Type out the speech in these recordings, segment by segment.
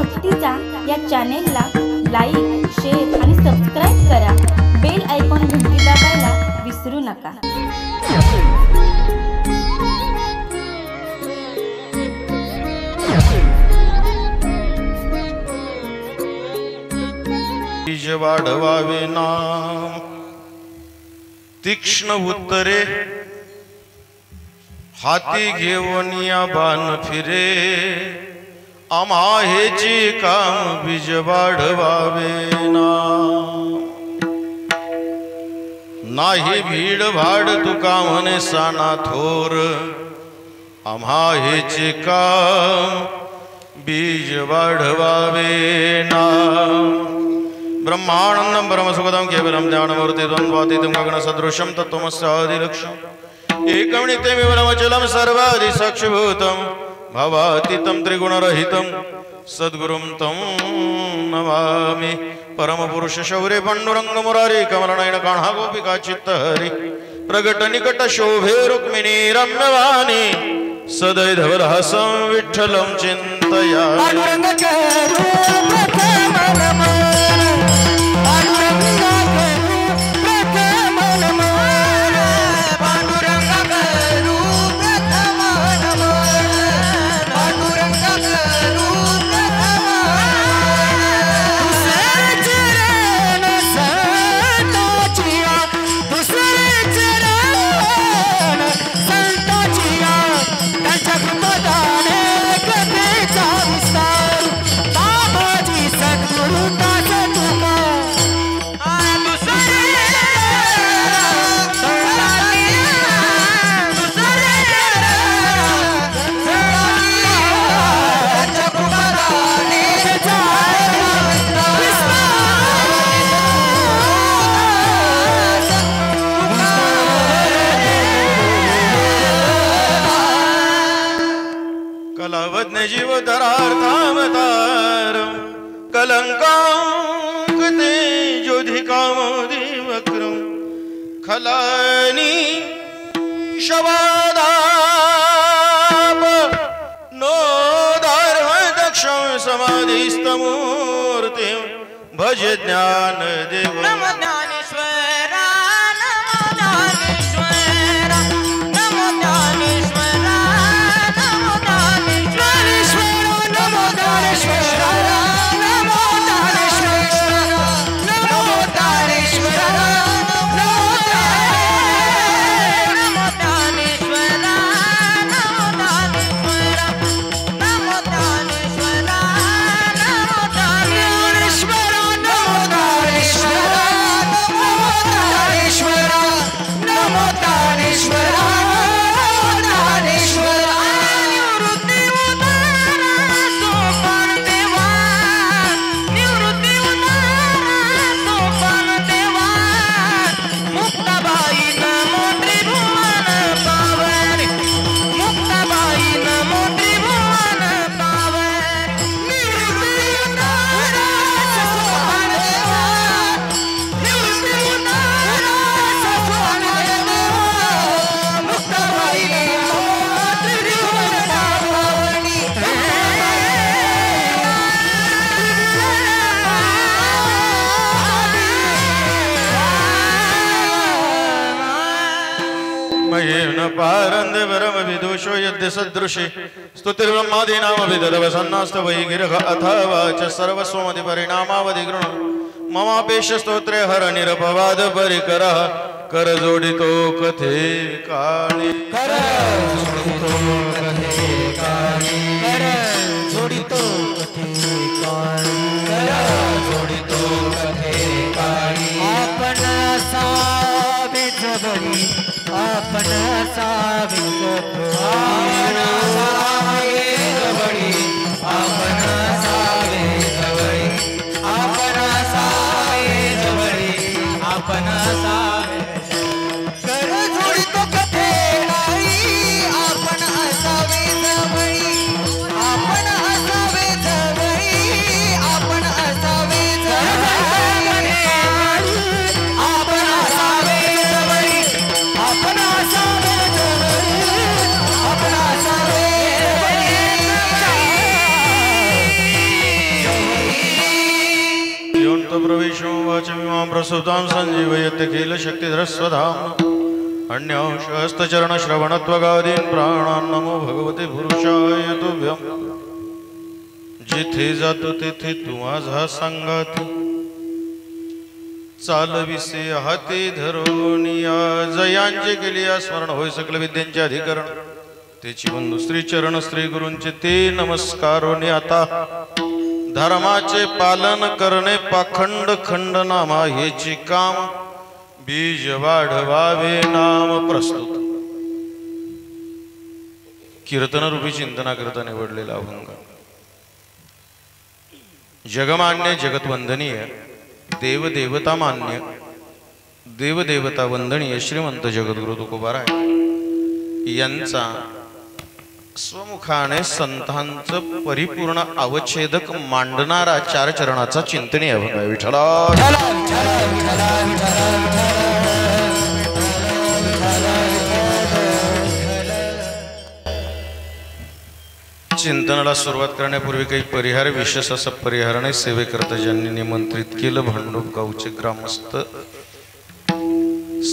भक्तीचा या चॅनेलला like, share आणि सबस्क्राईब करा. बेल आयकॉन घंटी दाबायला विसरू नका. बीज वाढवावे नाम तीक्ष्ण उत्तरे हाती घेऊन या बाण फिरे. आम्हा हेची काम बीज वाढवावे नाम. नाही भीड भाड तुका म्हणे साना थोर. आम्हा हेचे काम बीज वाढवावे नाम. ब्रह्मानंदं परमसुखदं केवलं ज्ञानमूर्ति द्वन्द्वातीतं गगनसदृशं तत्त्वमस्यादिलक्ष्यम् एकमनित्यमेवमचलं सर्वादिसाक्षिभूतं भवातीतं त्रिगुणरहितं सद्गुरुं तं नमामि. परमपुरुष शौर्य पांडुरंग मुरारी कमलनयन कान्हा गोपिका चित्तहरि प्रगट निकट शोभे रुक्मिणी रम्यवाणी सदैधवरहसं विठ्ठलं चिन्तयामि. कलावज्ञ जीव धरार्थावतार कलंकांकते ज्योधिकामोदी वक्रम खलानी शवादाप नो दक्षं समाधिस्तमूर्तिं भज ज्ञान देव. पारंद परम विदुषो यद्य सदृशे स्तुतिर्ब्रह्मादीनामभिदवसन्नास्तवै गिरः अथवा च सर्वस्वमति परिणामावधि गृण ममापेश स्तोत्रे हर निरपवाद परिकरः कर जोडितो कथे काळी. कर जोडितो कथे काळी. कर जोडितो कथे काळी. कर जोडितो कथे काळी. आपण सावे जबरी आपण सावे जबरी आपण सावे जबरी आपण सावे जबरी आपण सावे. कर जोडितो कथे काळी आपण सावे जबरी प्रसूतां संजीवयते किल शक्तिधरस्वधाम्ना अन्यांश हस्तचरण श्रवणत्वगादीन् प्राणान् नमो भगवते पुरुषाय तुभ्यं जिथे जातो तेथे तू माझा संगाती चालविसे हाती धरोनिया जयांचे केली स्मरण होय सकल विद्यांचे अधिकरण तेची बंधू श्री चरण श्री गुरूंचे ते नमस्कारोनी आता धर्माचे पालन करणे पाखंड खंड नामा हेची काम बीज वाढवावे नाम प्रस्तुत कीर्तन रूपी चिंतना करता निवडलेला अभंग जगमान्य जगतवंदनीय देवदेवता मान्य देवदेवता वंदनीय श्रीमंत जगद्गुरु तुकोबाराय यांचा स्वमुखाने संतांचं परिपूर्ण अवच्छेदक मांडणारा चार चरणाचा चिंतनीय अभंग आहे. विठ्ठला चिंतनाला सुरुवात करण्यापूर्वी काही परिहार विशेष असं परिहाराने सेवेकरता ज्यांनी निमंत्रित केलं भांडूप गावचे ग्रामस्थ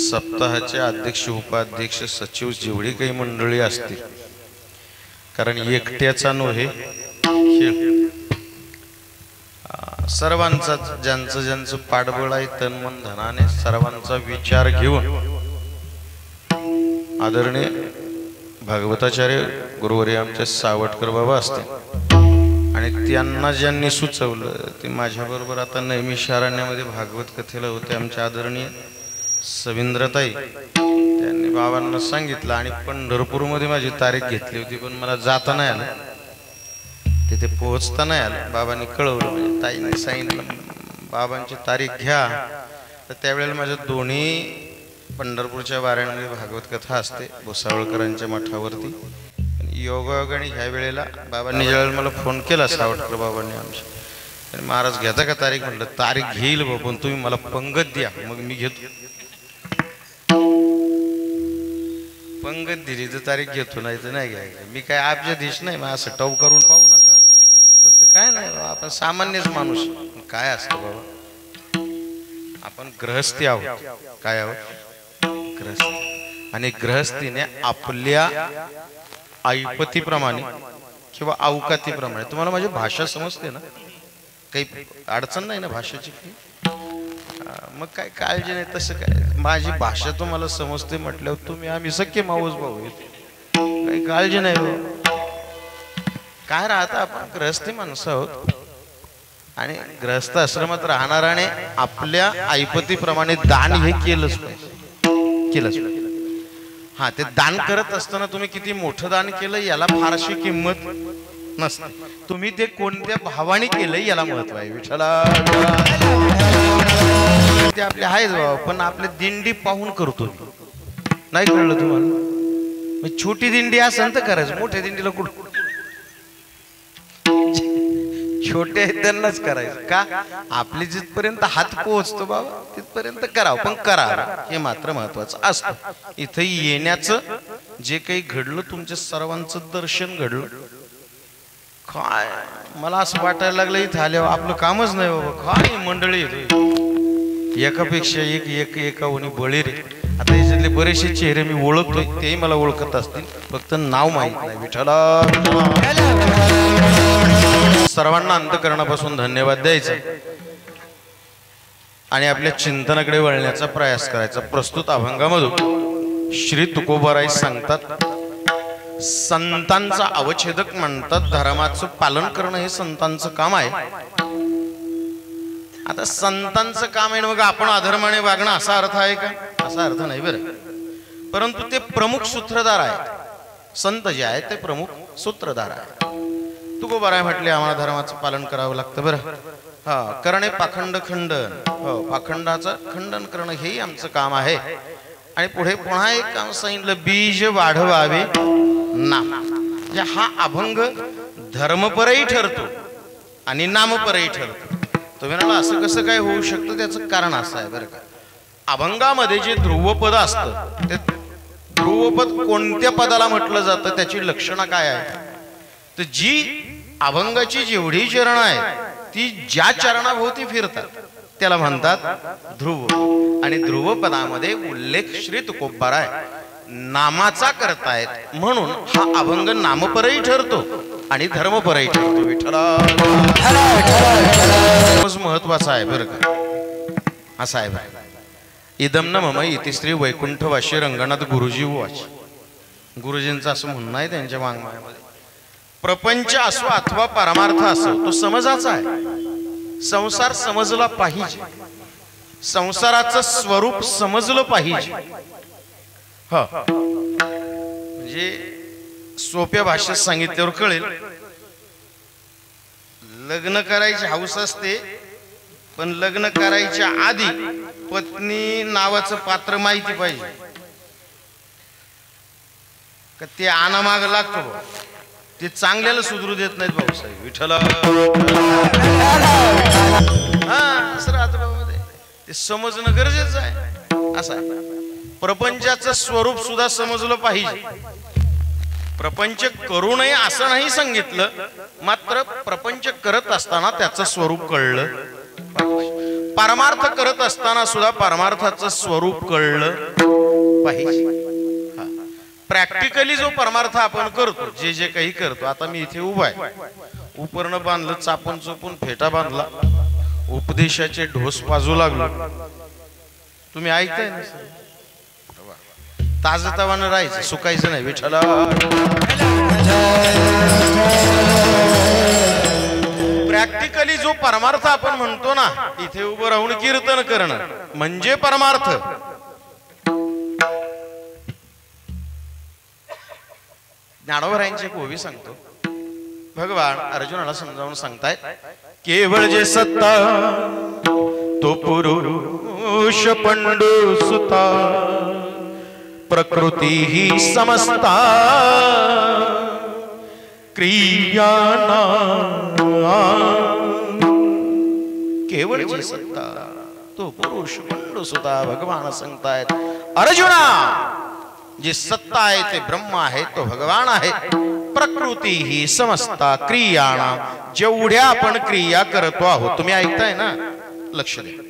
सप्ताहाचे अध्यक्ष उपाध्यक्ष सचिव जेवढी काही मंडळी असतील कारण एकट्याचा नव्हे खेळ सर्वांचा ज्यांचं ज्यांचं पाठबळ आहे तन मन धनाने सर्वांचा विचार घेऊन आदरणीय भागवताचार्य गुरुवर्य आमचे सावटकर बाबा असते आणि त्यांना ज्यांनी सुचवलं ते माझ्याबरोबर आता नैमिषारण्यामध्ये भागवत कथेला होते आमच्या आदरणीय सविंद्रताई त्यांनी बाबांना सांगितलं आणि पंढरपूरमध्ये माझी तारीख घेतली होती पण मला जाता नाही आलं तिथे पोहोचता नाही आलं बाबांनी कळवलं म्हणजे ताईने सांगितलं बाबांची तारीख घ्या तर त्यावेळेला माझ्या दोन्ही पंढरपूरच्या वाऱ्यांमध्ये भागवत कथा असते भुसावळकरांच्या मठावरती योगायोगाने ह्या वेळेला बाबांनी ज्यावेळेला मला फोन केला सावटकर बाबांनी आमच्या आणि महाराज घेता का तारीख म्हटलं तारीख घेईल बा पण तुम्ही मला पंगत द्या मग मी घेतो पंगत दिली तर तारीख घेतो नाही तर नाही घ्यायचं मी काय आपच्या दिश नाही मग असं टव करून पाहू नका तसं काय नाही आपण सामान्यच माणूस काय असतं बाबा आपण गृहस्थी आहोत काय आहोत गृहस्थी आणि गृहस्थीने आपल्या ऐपतीप्रमाणे किंवा अवकातीप्रमाणे तुम्हाला माझी भाषा समजते ना काही अडचण नाही ना भाषेची मग काय काळजी नाही तसं काय माझी भाषा तुम्हाला समजते म्हटल्यावर तुम्ही आम्ही सख्खे माऊस भाऊ काही काळजी नाही हो काय राहता आपण गृहस्थी माणसं आहोत आणि गृहस्थ आश्रमात राहणाऱ्याने आपल्या ऐपतीप्रमाणे दान हे केलंच पाहिजे हा ते दान करत असताना तुम्ही किती मोठं दान केलं याला फारशी किंमत नसते तुम्ही ते कोणत्या भावाने केलं याला महत्व आहे विठ्ठला ते आपले आहेच बाबा पण आपले दिंडी पाहून करतो नाही कळलं तुम्हाला छोटी दिंडी असेल तर करायचं मोठ्या दिंडीला कुठं छोटे आहेत त्यांनाच करायचं का आपली जिथपर्यंत हात पोहोचतो बाबा तिथपर्यंत करावं पण करा हे मात्र महत्वाचं असतं इथं येण्याचं जे काही घडलं तुमच्या सर्वांचं दर्शन घडलं काय मला असं वाटायला लागलं इथं आल्यावर आपलं कामच नाही बाबा काय मंडळी एकापेक्षा एक एकावणी बळी रे आता याच्यातले बरेचसे चेहरे मी ओळखतोय तेही मला ओळखत असतील फक्त नाव माहित नाही विठ्ठला सर्वांना अंतःकरणापासून धन्यवाद द्यायचा आणि आपल्या चिंतनाकडे वळण्याचा प्रयास करायचा प्रस्तुत अभंगामधून श्री तुकोबाराय सांगतात संतांचा अवच्छेदक म्हणतात धर्माचं पालन करणं हे संतांचं काम आहे आता संतांचं काम आहे मग आपण अधर्माने वागणं असा अर्थ आहे का असा अर्थ नाही बरं परंतु ते प्रमुख सूत्रधार आहे संत जे आहेत ते प्रमुख सूत्रधार आहे तुकोबाराय म्हटले आम्हाला धर्माचं पालन करावं लागतं बरं हा करणे पाखंड खंडन हो पाखंडाचं खंडन करणं हेही आमचं काम आहे आणि पुढे पुन्हा एक काम सांगितलं बीज वाढवावे नाम म्हणजे हा अभंग धर्मपरही ठरतो आणि नामपरही ठरतो तुम्ही म्हणाला असं कसं काय होऊ शकतं त्याचं कारण असं आहे बरं का अभंगामध्ये जे ध्रुवपद असतं ते ध्रुवपद कोणत्या पदाला म्हटलं जातं त्याची लक्षणं काय आहे तर जी अभंगाची जेवढी चरण आहेत ती ज्या चरणाभोवती फिरतात त्याला म्हणतात ध्रुव. आणि ध्रुव पदामध्ये उल्लेख श्री तुकोबार आहे, नामाचा करतायत म्हणून हा अभंग नामपरही ठरतो आणि धर्मपरही ठरतो. विठ्ठला महत्वाचा आहे बरं का. असा आहे बरं, इदम न मम इतिश्री वैकुंठवाशी रंगनाथ गुरुजी वाच. गुरुजींचं असं म्हणणं आहे त्यांच्या वाङ्मयामध्ये, प्रपंच असो अथवा परमार्थ असो तो समजाचा आहे. संसार समजला पाहिजे, संसाराचं स्वरूप समजलं पाहिजे. हा म्हणजे सोप्या भाषेत सांगितल्यावर कळेल. लग्न करायची हौस असते, पण लग्न करायच्या आधी पत्नी नावाचं पात्र माहिती पाहिजे का ते आनामाग लागतो. ते चांगल्याला सुधरू देत नाहीत भाऊसाहेब. विठ्ठल असं राहतं बाबामध्ये, ते समजणं गरजेचं आहे. असं आहे, प्रपंचाचं स्वरूप सुद्धा समजलं पाहिजे. प्रपंच करू नये असं नाही सांगितलं, मात्र प्रपंच करत असताना त्याचं स्वरूप कळलं. परमार्थ करत असताना सुद्धा परमार्थाचं स्वरूप कळलं पाहिजे. प्रॅक्टिकली जो परमार्थ आपण करतो, जे जे काही करतो, आता मी इथे उभा आहे, उपरणं बांधलं, चापून चोपून फेटा बांधला, उपदेशाचे ढोस वाजू लागलो, तुम्ही ऐकताय ना? ताजतवानं राहायचं, सुकायचं नाही. विठ्ठला प्रॅक्टिकली जो परमार्थ आपण म्हणतो ना, इथे उभं राहून कीर्तन करणं म्हणजे परमार्थ. ज्ञानोबरायांची एक ओवी सांगतो. भगवान अर्जुनाला समजावून सांगतायत, केवळ जे सत्ता तो पुरुष पंडू सुता, प्रकृती ही समस्ता क्रियाना. केवळ जे सत्ता तो पुरुष पंडू सुता. भगवान सांगतायत, अर्जुना जी सत्ता आहे ते ब्रह्म आहे, तो भगवान आहे. प्रकृती ही समस्ता क्रियाणा, जेवढ्या आपण क्रिया करतो आहोत, तुम्ही ऐकताय ना, लक्ष द्या.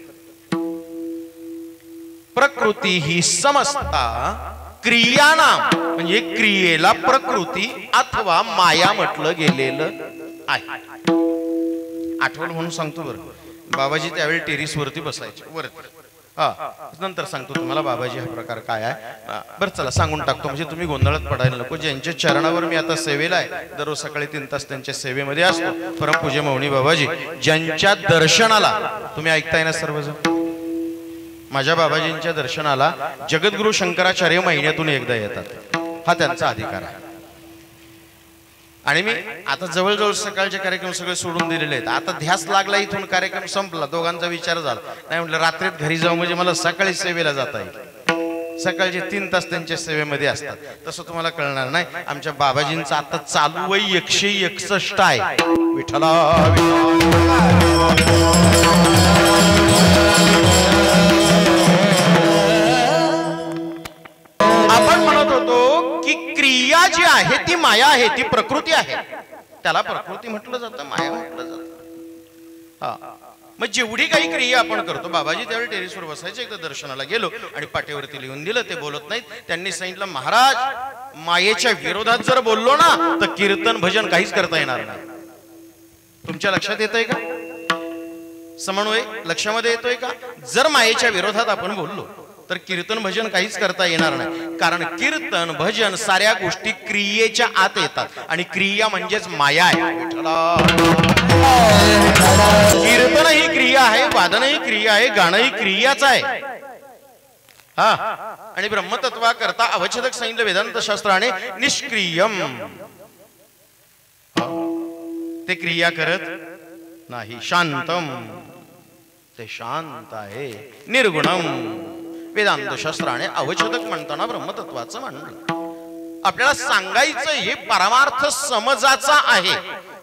प्रकृती ही समस्ता क्रियाणा म्हणजे क्रियेला प्रकृती अथवा माया म्हटलं गेलेलं आहे. आठवण म्हणून सांगतो बरं, बाबाजी त्यावेळी टेरिस वरती बसायचे, वरती. नंतर सांगतो तुम्हाला बाबाजी हा प्रकार काय आहे. बरं चला सांगून टाकतो, म्हणजे तुम्ही गोंधळात पडायला नको. ज्यांच्या चरणावर मी आता सेवेला आहे, दररोज सकाळी 3 तास त्यांच्या सेवेमध्ये असतो, परमपूज्य मौनी बाबाजी, ज्यांच्या दर्शनाला तुम्ही ऐकताय ना सर्वजण, माझ्या बाबाजींच्या दर्शनाला जगद्गुरु शंकराचार्य महिन्यातून एकदा येतात. हा त्यांचा अधिकार आहे. आणि मी आता जवळजवळ सकाळचे कार्यक्रम सगळे सोडून दिलेले आहेत. आता ध्यास लागला, इथून कार्यक्रम संपला, दोघांचा विचार झाला, नाही म्हटलं रात्रीत घरी जाऊ म्हणजे मला सकाळी सेवेला जाता येईल. सकाळचे 3 तास त्यांच्या सेवेमध्ये असतात. तसं तुम्हाला कळणार नाही. आमच्या बाबाजींचं आता चालू वय 161 आहे. विठ्ठला आपण म्हणत होतो की क्रिया जी आहे ती माया आहे, ती प्रकृती आहे. त्याला प्रकृती म्हटलं जातं, माया म्हटलं जातं. मग जेवढी काही क्रिया आपण करतो, बाबाजी त्यावेळी टेरिसवर बसायचे, एकदा दर्शनाला गेलो आणि पाठीवरती लिहून दिलं, ते बोलत नाहीत. त्यांनी सांगितलं, महाराज मायेच्या विरोधात जर बोललो ना तर कीर्तन भजन काहीच करता येणार नाही. तुमच्या लक्षात येतंय का? समन्वय लक्षामध्ये येतोय का? जर मायेच्या विरोधात आपण बोललो तर कीर्तन भजन काहीच करता येणार नाही. कारण कीर्तन भजन साऱ्या गोष्टी क्रियेच्या आत येतात आणि क्रिया म्हणजेच माया आहे. कीर्तन ही क्रिया आहे, वादन ही क्रिया आहे, गाणं ही क्रियाच आहे. हा, आणि ब्रह्मतत्वा करता अवच्छेदक सांगितलं वेदांत शास्त्राने, निष्क्रियम, ते क्रिया करत नाही. शांतम, ते शांत आहे. निर्गुणम, वेदांत शास्त्राने अवच्छेदक म्हणताना ब्रह्मतत्वाचं म्हणणं. आपल्याला सांगायचं हे परमार्थ समजाचा आहे.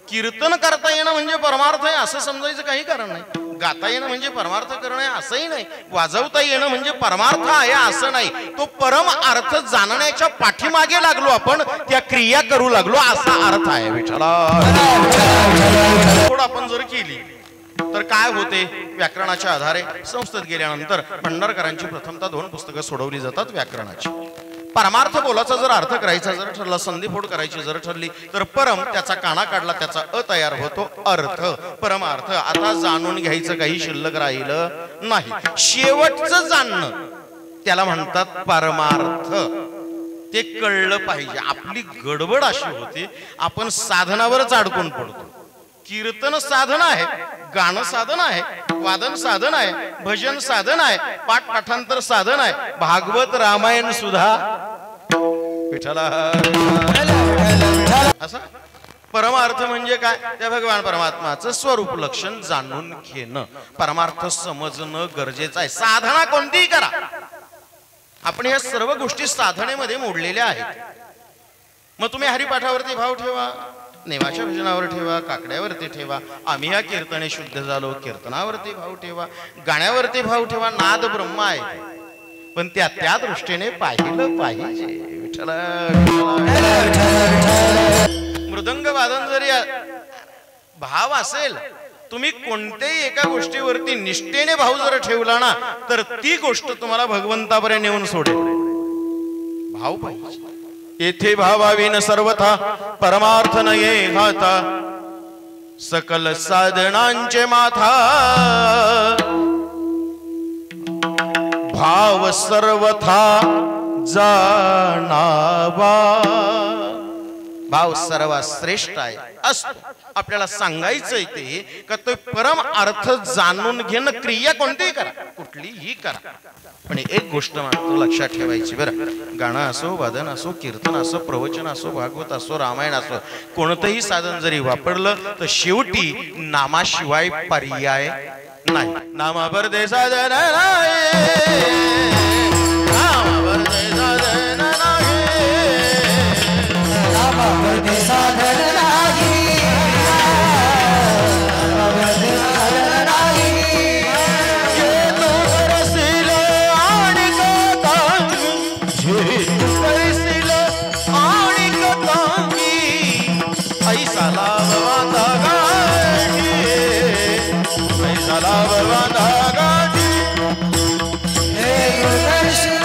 कीर्तन करता येणं म्हणजे परमार्थ आहे असं समजायचं काही कारण नाही. गाता येणं म्हणजे परमार्थ करणं आहे असंही नाही. वाजवता येणं म्हणजे परमार्थ आहे असं नाही. तो परम अर्थ जाणण्याच्या पाठीमागे लागलो आपण, त्या क्रिया करू लागलो असा अर्थ आहे. विठ्ठला आपण जर केली तर काय होते? व्याकरणाच्या आधारे संस्थेत गेल्यानंतर भंडारकरांची प्रथमतः 2 पुस्तकं सोडवली जातात व्याकरणाची. परमार्थ बोलाचा जर अर्थ करायचा जर ठरला, संधिफोड करायची जर ठरली तर परम त्याचा काना काढला त्याचा अ तयार होतो अर्थ, परमार्थ. आता जाणून घ्यायचं काही शिल्लक राहिलं नाही. शेवटचं जाणणं त्याला म्हणतात परमार्थ. ते कळलं पाहिजे. आपली गडबड अशी होते, आपण साधनावरच अडकून पडतो. कीर्तन साधन आहे, गाणं साधन आहे, वादन साधन आहे, भजन साधन आहे, पाठ पाठांतर साधन आहे, भागवत रामायण सुद्धा विठ्ठला. असं परमार्थ म्हणजे काय? त्या भगवान परमात्माचं स्वरूप लक्षण जाणून घेणं, परमार्थ समजणं गरजेचं आहे. साधना कोणतीही करा, आपण ह्या सर्व गोष्टी साधनेमध्ये मोडलेल्या आहेत. मग तुम्ही हरिपाठावरती भाव ठेवा, नेवाच्या भजनावर ठेवा, काकड्यावरती ठेवा. आम्ही या कीर्तने शुद्ध झालो, कीर्तनावरती भाव ठेवा, गाण्यावरती भाव ठेवा. नाद ब्रह्म आहे, पण त्या दृष्टीने पाहिलं पाहिजे. विठ्ठला मृदंग वादन जरी भाव असेल, तुम्ही कोणत्याही एका गोष्टीवरती निष्ठेने भाव जर ठेवला ना, तर ती गोष्ट तुम्हाला भगवंतापर्यंत नेऊन सोडेल. भाव पाहिजे. येथे भावाविन सर्वथा परमार्थ न ये घाता, सकल साधनांचे माथा भाव सर्वथा जाणावा. भाव सर्वात श्रेष्ठ आहे असतो. आपल्याला सांगायचं ते का तो परम अर्थ जाणून घेणं, क्रिया कोणतीही करा, कुठलीही करा, पण एक गोष्ट मात्र लक्षात ठेवायची बरं. गाणं असो, वादन असो, कीर्तन असो, प्रवचन असो, भागवत असो, रामायण असो, कोणतंही साधन जरी वापरलं तर शेवटी नामाशिवाय पर्याय नाही. नामावर दे साधन नाही, नामावर दे साधन नाही, नामावर दे साधन नाही, नामावर दे साधन नाही. जे तू करशील आणि कतांगी, जे तू करशील आणि कतांगी, ऐसा लाभ वांधा गाठी, ऐसा लाभ वांधा गाठी. हे दर्शन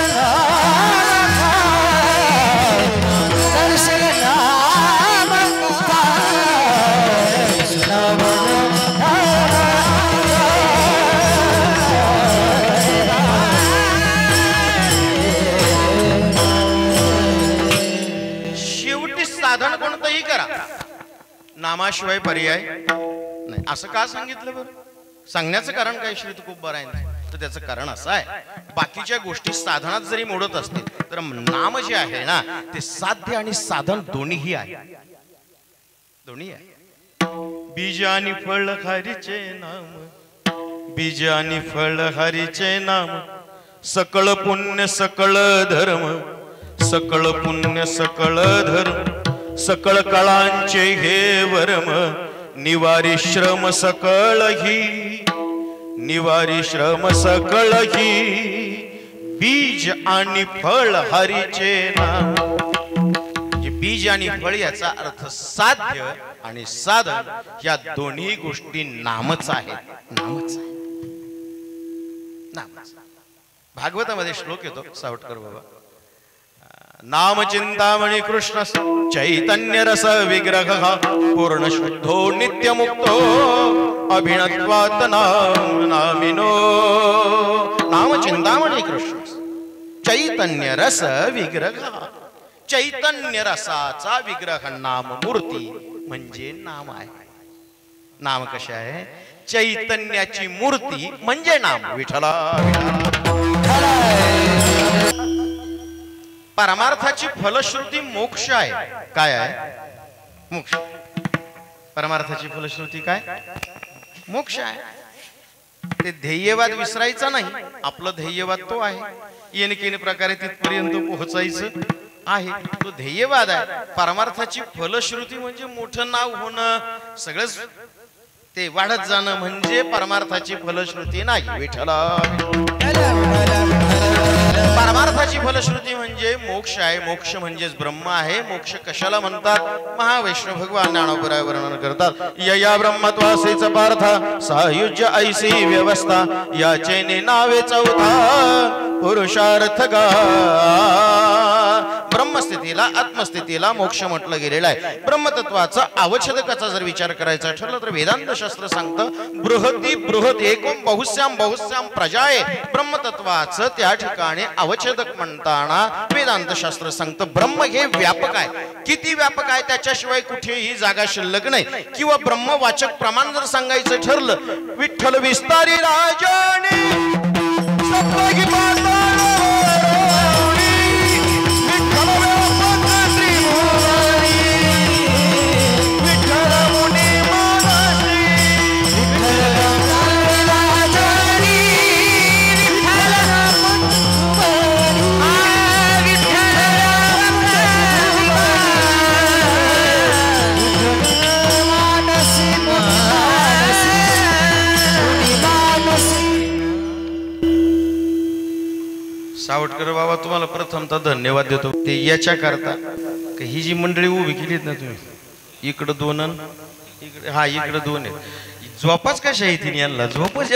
साधन कोणतंही करा, नामाशिवाय पर्याय नाही. असं का सांगितलं बरं? सांगण्याचं कारण काय श्री तुकोबाराय? तर त्याचं कारण असं आहे, बाकीच्या गोष्टी साधनात जरी मोडत असतील तर नाम जे आहे ना, ते साध्य आणि साधन दोन्हीही आहे. दोन्ही आहे. बीज आणि फळ हरीचे नाम, बीज आणि फळ हरीचे नाम, सकळ पुण्य सकळ धर्म, सकळ पुण्य सकळ धर्म, सकळ कळांचे हे वर्म, निवारी श्रम सकळ ही, निवारी श्रम सकळ ही, बीज आणि फळ हरीचे नाम. बीज आणि फळ याचा अर्थ साध्य आणि साधन या दोन्ही गोष्टी नामच आहेत. नामच आहे, नामच. भागवतामध्ये श्लोक येतो सावटकर बाबा, नाम चिंतामणी कृष्ण चैतन्य रस विग्रह, पूर्ण शुद्धो नित्य मुक्तो, अभिनत्वात नाम नामिनो. नाम चिंतामणी कृष्ण चैतन्य रस विग्रह, चैतन्य रसाचा विग्रह नाम मूर्ती म्हणजे नाम आहे. नाम कशा आहे? चैतन्याची मूर्ती म्हणजे नाम. विठ्ठला परमार्थाची फलश्रुती मोक्ष आहे. काय आहे? मोक्ष. परमार्थाची फलश्रुती काय? मोक्ष आहे. ते ध्येयवाद विसरायचा नाही. आपलं ध्येयवाद तो आहे, येणकेन प्रकारे तिथपर्यंत पोहोचायचं आहे, तो ध्येयवाद आहे. परमार्थाची फलश्रुती म्हणजे मोठं नाव होणं, सगळंच ते वाढत जाणं म्हणजे परमार्थाची फलश्रुती नाही. विठ्ठला परमार्थाची फलश्रुती म्हणजे मोक्ष आहे. मोक्ष म्हणजेच ब्रह्म आहे. मोक्ष कशाला म्हणतात महावैष्णव भगवान ज्ञानोबराय वर्णन करतात. या ब्रह्मत्वासेच पार्थ सायुज्य ऐसी व्यवस्था याचे नावे चौथा पुरुषार्थ गा. ब्रह्मस्थितीला आत्मस्थितीला मोक्ष म्हटलं गेलेलं आहे. ब्रह्मतत्वाचा अवच्छेदकाचा जर विचार करायचा ठरला तर वेदांत शास्त्र सांगतं बृहती बृहत एकोम बहुस्याम बहुस्याम प्रजाये. ब्रह्मतत्वाचं त्या ठिकाणी अवच्छेदक म्हणताना वेदांत शास्त्र सांगतं ब्रह्म हे व्यापक आहे. किती व्यापक आहे त्याच्याशिवाय कुठेही जागा शिल्लक नाही. किंवा ब्रह्मवाचक प्रमाण जर सांगायचं ठरलं विठ्ठल विस्तारी राजाने सप्तगी सावटकर बाबा तुम्हाला प्रथमतः धन्यवाद देतो ते याच्या करता की ही जी मंडळी उभी केलीत ना तुम्ही इकडं दोन इकडे हा इकडं दोन आहे. झोपाच कशा येतील यांना झोपच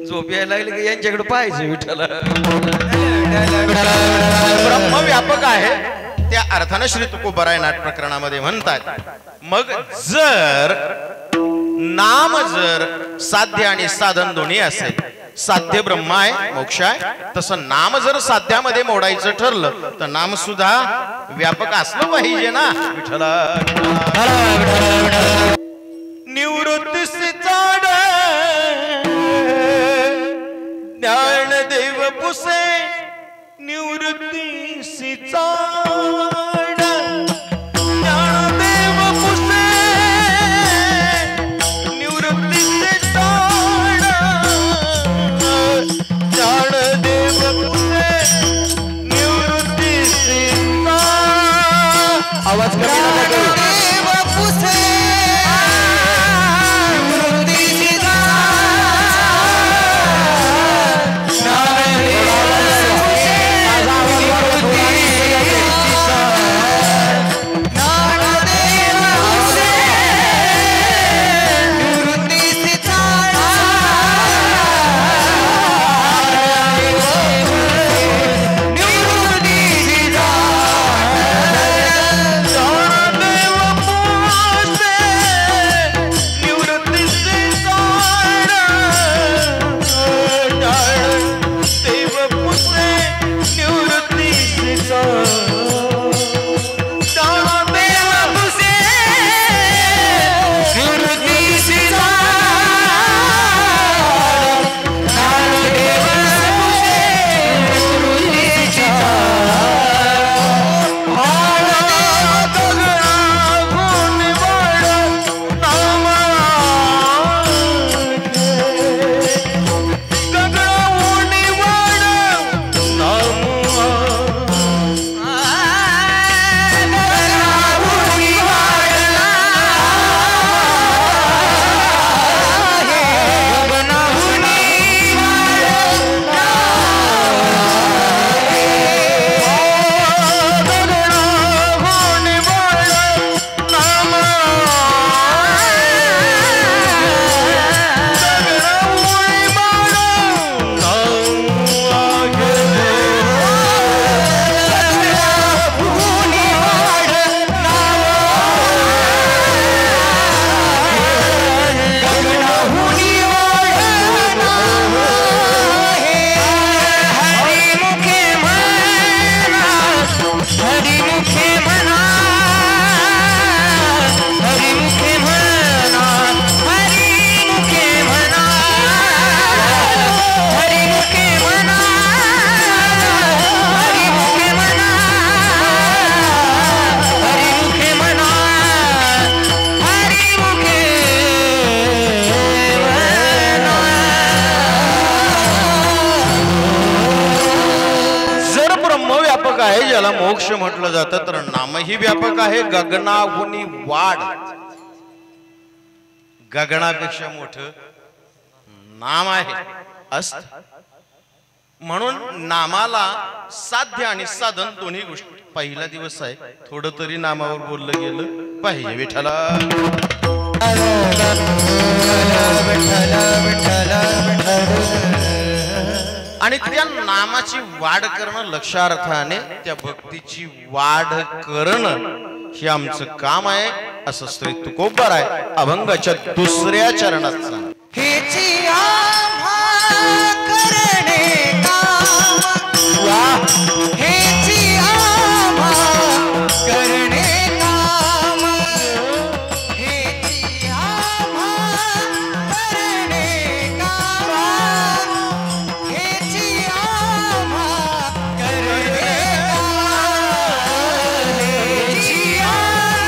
झोप यायला लागली की यांच्याकडे पाहायचं विठ्ठला. ब्रह्म व्यापक आहे त्या अर्थानं श्री तुकोबराय नाट प्रकरणामध्ये म्हणतात. मग जर नाम जर साध्य आणि साधन दोन्ही असेल साध्य ब्रह्म आहे मोक्ष आहे तसं नाम जर साध्यामध्ये मोडायचं ठरलं तर नाम सुद्धा व्यापक असलं पाहिजे ना विठ्ठला. निवृत्तीसी चाड ज्ञानदेव पुसे निवृत्तीसी चाड ज्ञानदेव पुसे निवृत्तीसी चाड ज्ञानदेव पुसे निवृत्तीसी चाड. आवाज कमी नका करू. ज्याला मोक्ष म्हटलं जातं तर नामही व्यापक आहे. गगनाहुनी वाढ गगनापेक्षा मोठं नाम आहे असत. म्हणून नामाला साध्य आणि साधन दोन्ही गोष्टी. पहिला दिवस आहे, थोडं तरी नामावर बोललं गेलं पाहिजे. विठ्ठला आणि त्या नामाची वाढ करणं, लक्षार्थाने त्या भक्तीची वाढ करणं हे आमचं काम आहे, असं श्री तुकोबाराय अभंगाच्या दुसऱ्या चरणात सांग. हेची आम्हा करणे काम, हेची आम्हा करणे काम, हेची आम्हा करणे काम, हेची आम्हा करणे काम, हेची आम्हा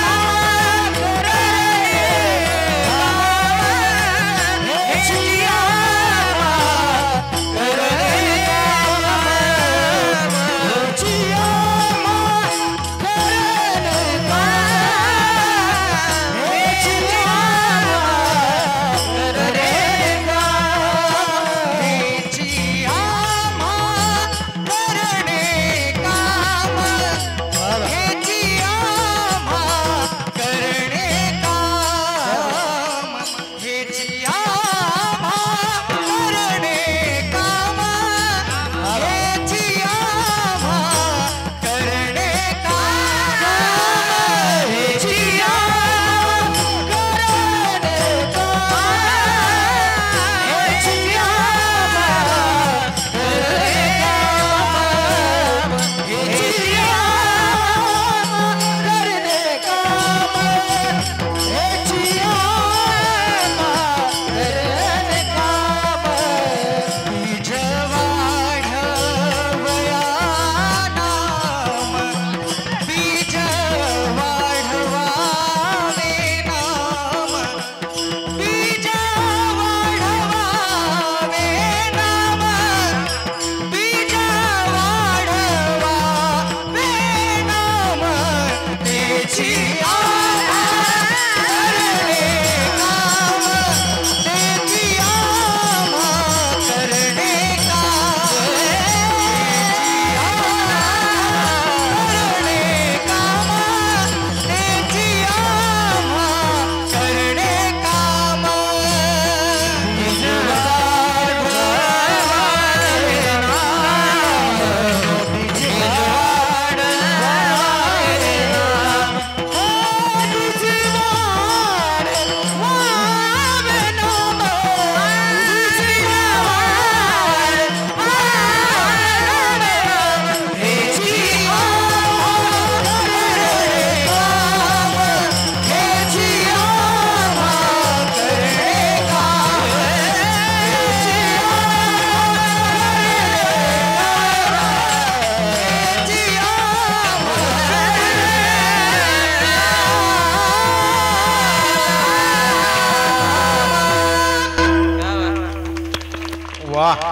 वाह,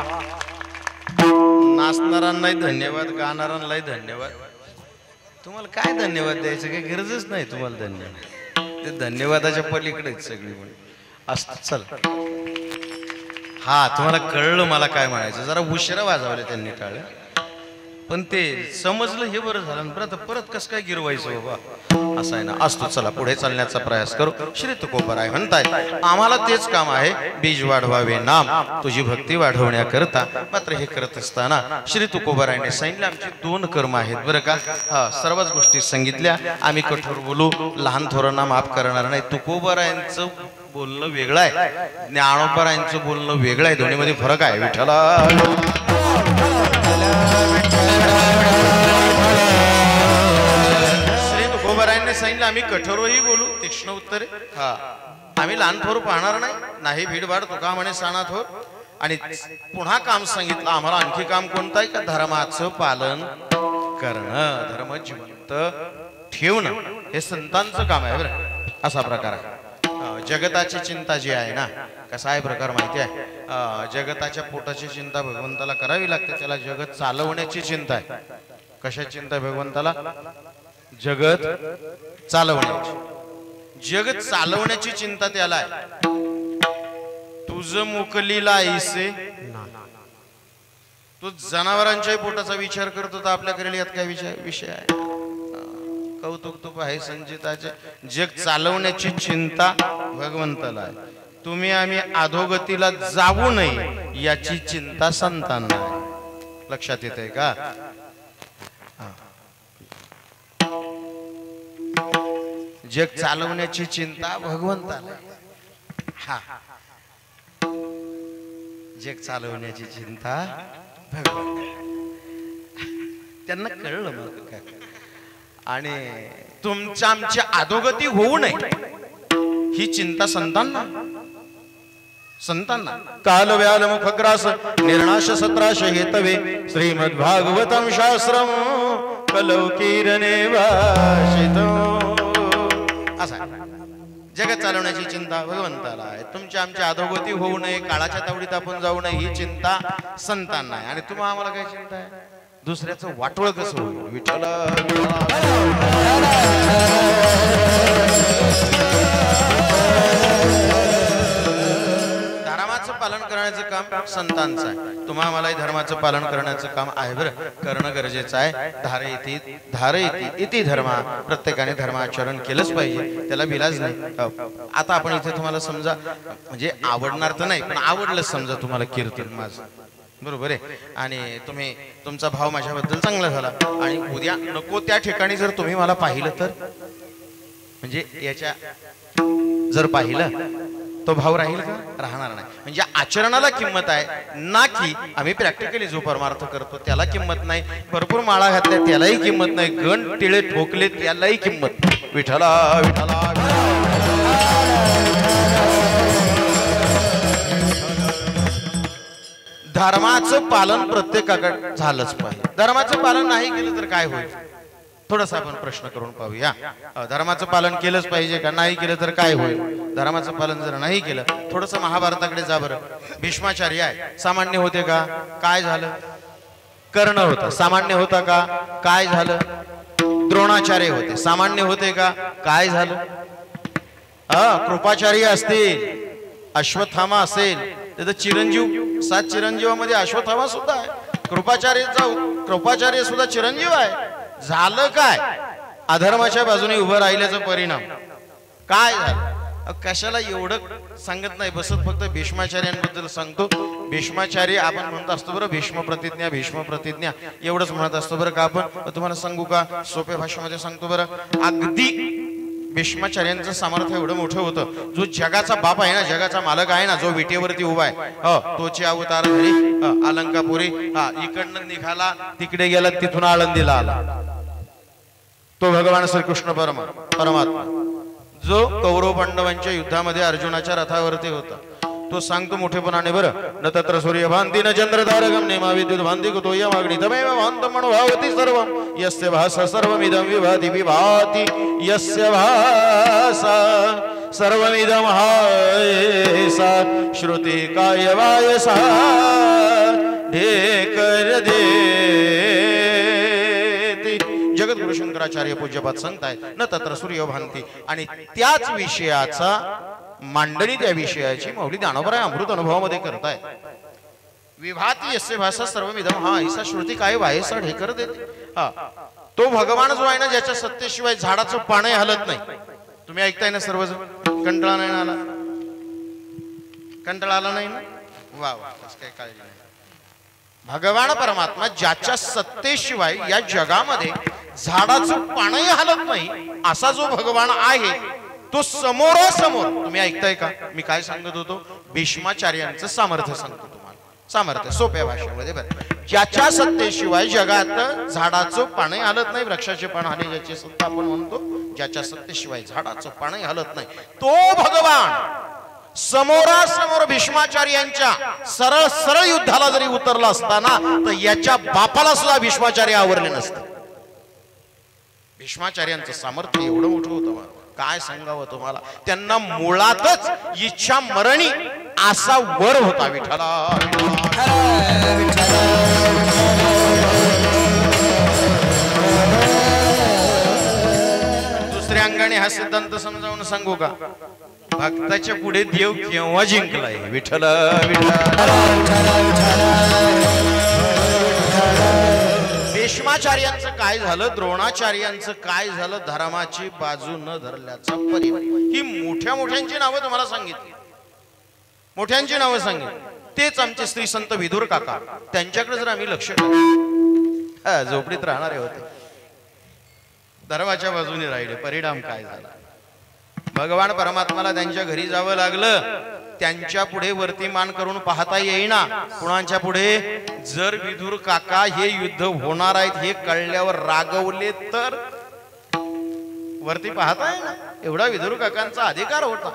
नाचणाऱ्यांनाही धन्यवाद, गाणाऱ्यांनाही धन्यवाद. तुम्हाला काय धन्यवाद द्यायचं, काही गरजच नाही तुम्हाला धन्यवाद. ते धन्यवादाच्या पलीकडेच सगळी असत. चल, हा तुम्हाला कळलं मला काय म्हणायचं. जरा उशिरा वाजवले त्यांनी टाळ्या, पण ते समजलं हे बरं झालं. परत कसं काय गिरवायचं बाबा, असं आहे ना. असतो, चला पुढे चालण्याचा प्रयास करू. श्री तुकोबाराय म्हणताय, आम्हाला तेच काम आहे, बीज वाढवावे नाम, तुझी भक्ती वाढवण्याकरता. मात्र हे करत असताना श्री तुकोबारायने सांगितलं आमचे दोन कर्म आहेत बरं का. हा, सर्वच गोष्टी सांगितल्या. आम्ही कठोर बोलू, लहान थोरांना माफ करणार नाही. तुकोबारायांचं बोलणं वेगळं आहे, ज्ञानोबारायांचं बोलणं वेगळं आहे. दोन्हीमध्ये फरक आहे. विठ्ठला श्री तुकोबारायांनी सांगितलं आम्ही कठोरही बोलू, तीक्ष्ण उत्तरे. हा, आम्ही लहान थोर पाहणार नाही. भीडभाड तुका म्हणे साना थोर. आणि पुन्हा काम सांगितलं आम्हाला. आणखी काम कोणतं आहे का, धर्माचं पालन करणं, धर्म जिवंत ठेवणं, हे संतांचं काम आहे बरं. असा प्रकार आहे. जगताची चिंता जी आहे ना, कसा आहे प्रकार माहिती आहे. जगताच्या पोटाची चिंता भगवंताला करावी लागते. त्याला जगत चालवण्याची चिंता आहे. कशाची चिंता आहे भगवंताला? जगत चालवण्याची. जगत चालवण्याची चिंता त्याला आहे. तू तुझ मुकलीला ऐसे तू जनावरांच्याही पोटाचा विचार करतो तर आपल्याकडे यात काय विषय आहे. कौतुक तुक आहे संचिताचे. जग चालवण्याची चिंता भगवंताला आहे. तुम्ही आम्ही अधोगतीला जाऊ नये याची चिंता संतांना आहे. लक्षात येते का. जग चालवण्याची चिंता भगवंताला. हा जग चालवण्याची चिंता त्यांना कळलं मग काय. आणि तुमच्या आमच्या अधोगती होऊ नये ही चिंता संतांना. काल व्याल मुखग्रास निर्णाश सत्राश हेतवे श्रीमद भागवतम शास्त्रम कलौकीरने भाषित. असा जगत चालवण्याची चिंता भगवंताला आहे. तुमच्या आमच्या अधोगती होऊ नये, काळाच्या तावडीत आपण जाऊ नये ही चिंता संतांना आहे. आणि तुम्हाला आम्हाला काय चिंता आहे. दुसऱ्याचं वाटोळ कसं होईल. विठ्ठल धर्माचं पालन करण्याचं काम संतांचं आहे. तुम्हा आम्हालाही धर्माचं पालन करण्याचं काम आहे. बरं करणं गरजेचं आहे. धारयति इति धर्मा. प्रत्येकाने धर्माचरण केलंच पाहिजे, त्याला विलाज नाही. आता आपण इथे तुम्हाला समजा म्हणजे आवडणार तर नाही पण आवडलं समजा तुम्हाला कीर्तन माझं बरोबर आहे आणि तुम्ही तुमचा भाव माझ्याबद्दल चांगला झाला आणि उद्या नको त्या ठिकाणी जर तुम्ही मला पाहिलं तर म्हणजे याच्या जर पाहिलं तो भाव राहील का. राहणार नाही. म्हणजे आचरणाला किंमत आहे ना की आम्ही प्रॅक्टिकली जो परमार्थ करतो त्याला किंमत नाही. भरपूर माळा घातल्या त्यालाही किंमत नाही. गण टिळे ठोकले त्यालाही किंमत नाही. विठ्ठला विठ्ठला. धर्माचं पालन प्रत्येकाकडे झालंच पाहिजे. धर्माचं पालन नाही केलं तर काय होईल. थोडासा आपण प्रश्न करून पाहूया. धर्माचं पालन केलंच पाहिजे का नाही केलं तर काय होईल. धर्माचं पालन जर नाही केलं थोडस महाभारताकडे जा बरं. भीष्माचार्य आहे सामान्य होते का. काय झालं. कर्ण होता सामान्य होता का. काय झालं. द्रोणाचार्य होते सामान्य होते का. काय झालं. कृपाचार्य असतील अश्वत्थामा असेल तर चिरंजीव 7 चिरंजीवामध्ये अश्वत्थामा सुद्धा आहे. कृपाचार्य सुद्धा चिरंजीव आहे. झालं काय. अधर्माच्या बाजूने उभं राहिल्याचा परिणाम काय झालं. कशाला एवढं सांगत नाही बसत. फक्त भीष्माचार्यांबद्दल सांगतो. भीष्माचार्य आपण म्हणत असतो बरं. भीष्म प्रतिज्ञा एवढंच म्हणत असतो बरं का. आपण तुम्हाला सांगू का सोप्या भाषेमध्ये सांगतो बरं. अगदी भीष्माचार्यांचं सामर्थ्य एवढं मोठं होतं. जो जगाचा बाप आहे ना, जगाचा मालक आहे ना, जो विटेवरती उभा आहे तोचे अवतार झाले अलंकापुरी. इकडनं निघाला तिकडे गेला तिथून आळंदीला आला. तो भगवान श्रीकृष्ण परमात्मा जो कौरव पांडवांच्या युद्धामध्ये अर्जुनाच्या रथावरती होता. तो सांगतो मोठेपणाने बरं. न तत्र सूर्य भांती न चंद्र तारकम नेमा विद्युत भांती कुतो यमाग्नि तमेव भांत मनोभावति सर्वम यस्य भासा सर्वमिदं विभाति यस्य भासा सर्वमिदं हायसा श्रुति काय वायसा ढेकर देती. जगद्गुरु शंकराचार्य पूज्यपाद सांगतायत न तत्र सूर्य भांती. आणि त्याच विषयाचा मांडणी त्या विषयाची माऊली ज्ञानोबराय अमृत अनुभवामध्ये करतायत. विभाती यस्य भासा सर्वमिदं हा ऐसा श्रुती काय वायसा ढेकर देते. तो भगवान जो आहे ना ज्याच्या सत्तेशिवाय झाडाचं पानही हलत नाही. तुम्ही ऐकताय ना सर्वजण. कंटाळा नाही आला. कंटाळा आला नाही ना. वा वा काही काळजी नाही. भगवान परमात्मा ज्याच्या सत्तेशिवाय या जगामध्ये झाडाचं पानही हलत नाही असा जो भगवान आहे तो समोरासमोर. तुम्ही ऐकताय का मी काय सांगत होतो. भीष्माचार्यांचं सामर्थ्य सांगतो तुम्हाला. सामर्थ्य सोप्या भाषेमध्ये बरं. ज्याच्या सत्तेशिवाय जगात झाडाचं पानही हलत नाही. वृक्षाचे पान हानी ज्याची सत्ता आपण म्हणतो. ज्याच्या सत्तेशिवाय झाडाचं पानही हलत नाही तो भगवान समोरासमोर भीष्माचार्यांच्या सरळ सरळ युद्धाला जरी उतरला असताना तर याच्या बापाला सुद्धा भीष्माचार्य आवरले नसते. भीष्माचार्यांचं सामर्थ्य एवढं मोठं होतं काय सांगावं तुम्हाला. त्यांना मुळातच इच्छा मरणी असा वर होता. विठ्ठला दुसऱ्या अंगाने हा सिद्धांत समजावून सांगू का. भक्ताच्या पुढे देव केव्हा जिंकलाय विठ्ठल विठ्ठल. भीष्माचार्यांचं काय झालं, द्रोणाचार्यांचं काय झालं, धर्माची बाजू न धरल्याचा परिणाम. ही मोठ्या मोठ्यांची नावं तुम्हाला सांगितली, मोठ्यांची नावं सांगितली. तेच आमचे श्री संत विदुर काका, त्यांच्याकडे जर आम्ही लक्ष झोपडीत राहणारे होते, धर्माच्या बाजूने राहिले. परिणाम काय झाला, भगवान परमात्माला त्यांच्या घरी जावं लागलं. त्यांच्या पुढे वरती मान करून पाहता येईना. कुणाच्या पुढे? जर विदुर काका हे युद्ध होणार आहेत हे कळल्यावर रागवले तर वरती पाहता येईना. एवढा विदुर काकांचा अधिकार होता.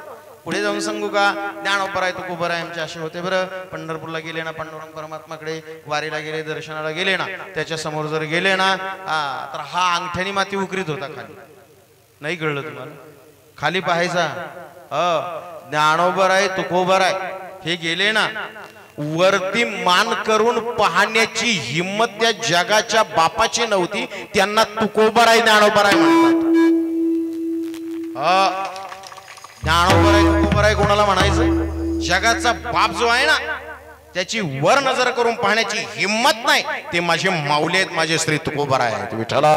पुढे जाऊन सांगू का, ज्ञानोपर आहे तुकोबर आहे आमचे असे होते. बरं, पंढरपूरला गेले ना, पांडुरंग परमात्माकडे वारीला गेले, दर्शनाला गेले ना, त्याच्या समोर जर गेले ना, तर हा अंगठ्यानी माती उकरीत होता खाली. नाही कळलं तुम्हाला? खाली पाहायचा, ज्ञानोबर आहे तुकोबर आहे. हे गेले ना, वरती मान करून पाहण्याची हिम्मत त्या जगाच्या बापाची नव्हती. त्यांना तुकोबर आहे ज्ञानोबर आहे म्हणतात. ज्ञानोबर आहे तुकोबर आहे कोणाला म्हणायचं? जगाचा बाप जो आहे ना, त्याची वर नजर करून पाहण्याची हिम्मत नाही. ते माझे माऊली आहेत, माझे श्री तुकोबर आहेत विठ्ठला.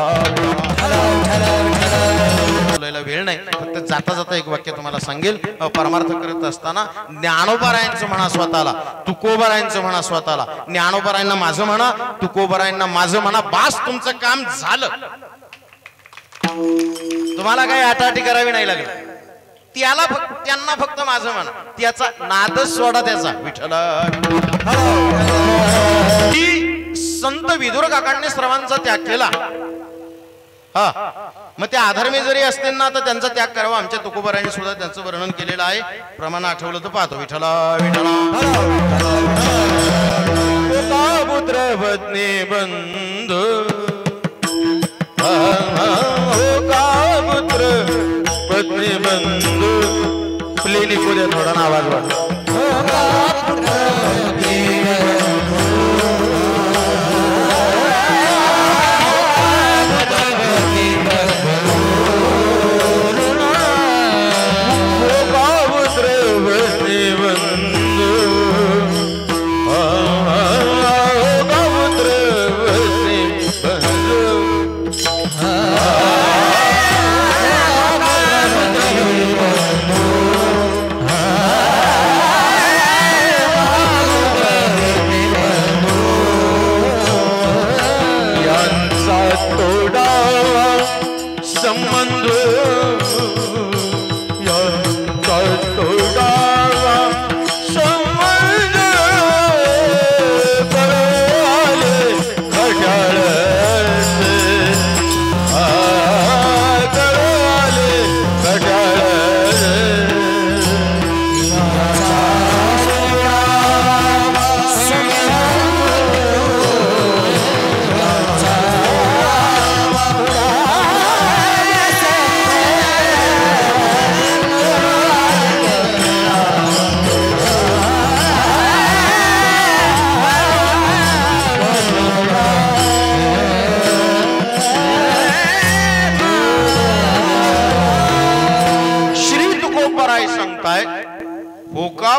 बोलायला वेळ नाही, फक्त जाता जाता एक वाक्य तुम्हाला सांगेल. परमार्थ करत असताना ज्ञानोबरायांचं म्हणा स्वतःला, तुकोबरायांचं म्हणा स्वतःला. ज्ञानोबरायांना माझं म्हणा, तुकोबरायांना माझं म्हणा. बास, तुमचं काम झालं. तुम्हाला काही आटाआटी करावी नाही लागली. त्यांना फक्त माझं म्हणा, त्याचा नादच सोडा त्याचा विठ्ठल. संत विदुर काकांनी सर्वांचा त्याग केला. मग ते अधर्मी जरी असतील ना, तर त्यांचा त्याग करावा. आमच्या तुकोबरांनी सुद्धा त्यांचं वर्णन केलेलं आहे. प्रमाण आठवलं तर पाहतो. विठ्ठला विठ्ठला. पुत्र पत्नी बंधू, पुत्र पत्नी बंधू. प्ले लिखू द्या थोडा ना, आवाज वाढ.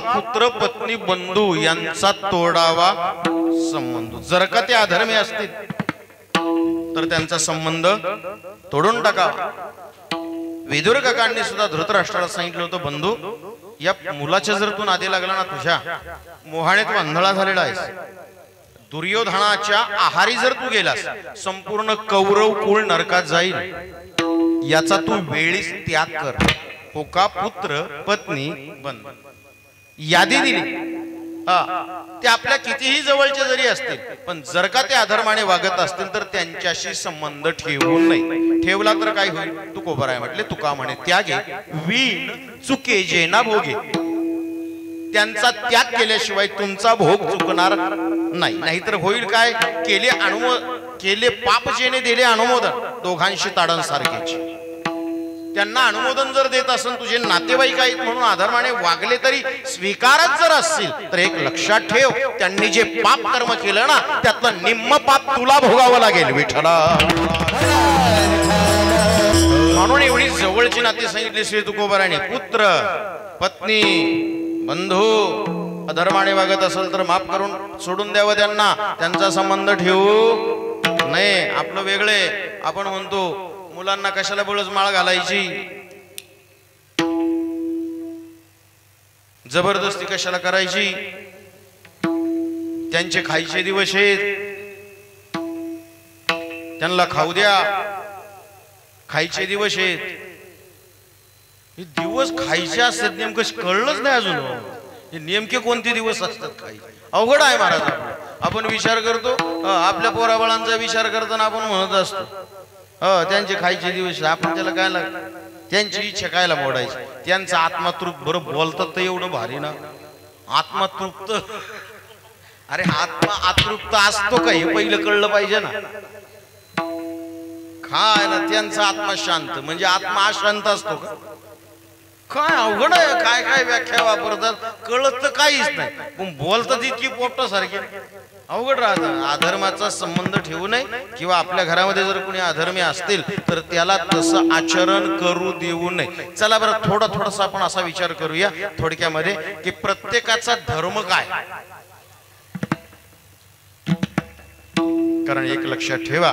पुत्र पत्नी बंधू यांचा तोडावा संबंध. जर का ते अधर्मी असतील तर त्यांचा संबंध तोडून टाकावा. विदुर काकांनी सुद्धा धृतराष्ट्राला सांगितलं होतं, बंधू या मुलाच्या जर तू नादी लागला ना, तुझ्या मोहाने तू आंधळा झालेला आहेस. दुर्योधनाच्या आहारी जर तू गेलास, संपूर्ण कौरव कुळ नरकात जाईल. याचा तू वेळीच त्याग कर. हो का पुत्र पत्नी बंधू यादी दिली. ते आपल्या कितीही जवळचे जरी असतील, पण जर का ते अधर्माने वागत असतील तर त्यांच्याशी संबंध ठेवू नये. ठेवला तर काय होईल? तुकोबर आहे म्हटले, तुका म्हणे त्यागे वीण चुके जेना भोगे. त्यांचा त्याग केल्याशिवाय तुमचा भोग चुकणार नाही. नाहीतर होईल काय? केले पाप जेने दिले अनुमोदन, दोघांशी ताडण सारखेची. त्यांना अनुमोदन जर देत असेल, तुझे नातेवाईक आहेत म्हणून अधर्माने वागले तरी स्वीकारत जर असतील, तर एक लक्षात ठेव, त्यांनी जे पाप कर्म केलं ना, त्यातलं निम्म पाप तुला भोगावं लागेल विठ्ठला. म्हणून एवढी जवळची नाती सांगितली श्री तुकोबाराने. पुत्र, पत्नी, बंधू अधर्माने वागत असेल तर माफ करून सोडून द्यावं त्यांना. त्यांचा संबंध ठेवू नये. आपलं वेगळे. आपण म्हणतो मुलांना कशाला बळच माळ घालायची, जबरदस्ती कशाला करायची. त्यांचे खायचे दिवस आहेत, त्यांना खाऊ द्या. खायचे दिवस आहेत. हे दिवस खायचे असतात नेमकं कळलंच नाही अजून. हे नेमके कोणते दिवस असतात खायचे? अवघड आहे महाराज. आपण विचार करतो, आपल्या पोराबाळांचा विचार करताना आपण म्हणत असतो त्यांचे खायचे दिवस. आपण त्याला काय त्यांची इच्छा कायला मोडायची. त्यांचा आत्मातृप्त. बरं बोलतात तर एवढं भारी ना, आत्मातृप्त. अरे आत्मा अतृप्त असतो का हे पहिलं कळलं पाहिजे ना. काय ना त्यांचा आत्मा शांत म्हणजे आत्मा अशांत असतो का? काय अवघड आहे. काय काय व्याख्या वापरतात कळत तर काहीच नाही, पण बोलतात इतकी पोपटासारखी. अवघड राहतं. अधर्माचा संबंध ठेवू नये, किंवा आपल्या घरामध्ये जर कोणी अधर्मी असतील तर त्याला तसं आचरण करू देऊ नये. चला बरं थोडासा आपण असा विचार करूया थोडक्यामध्ये की प्रत्येकाचा धर्म काय. कारण एक लक्षात ठेवा,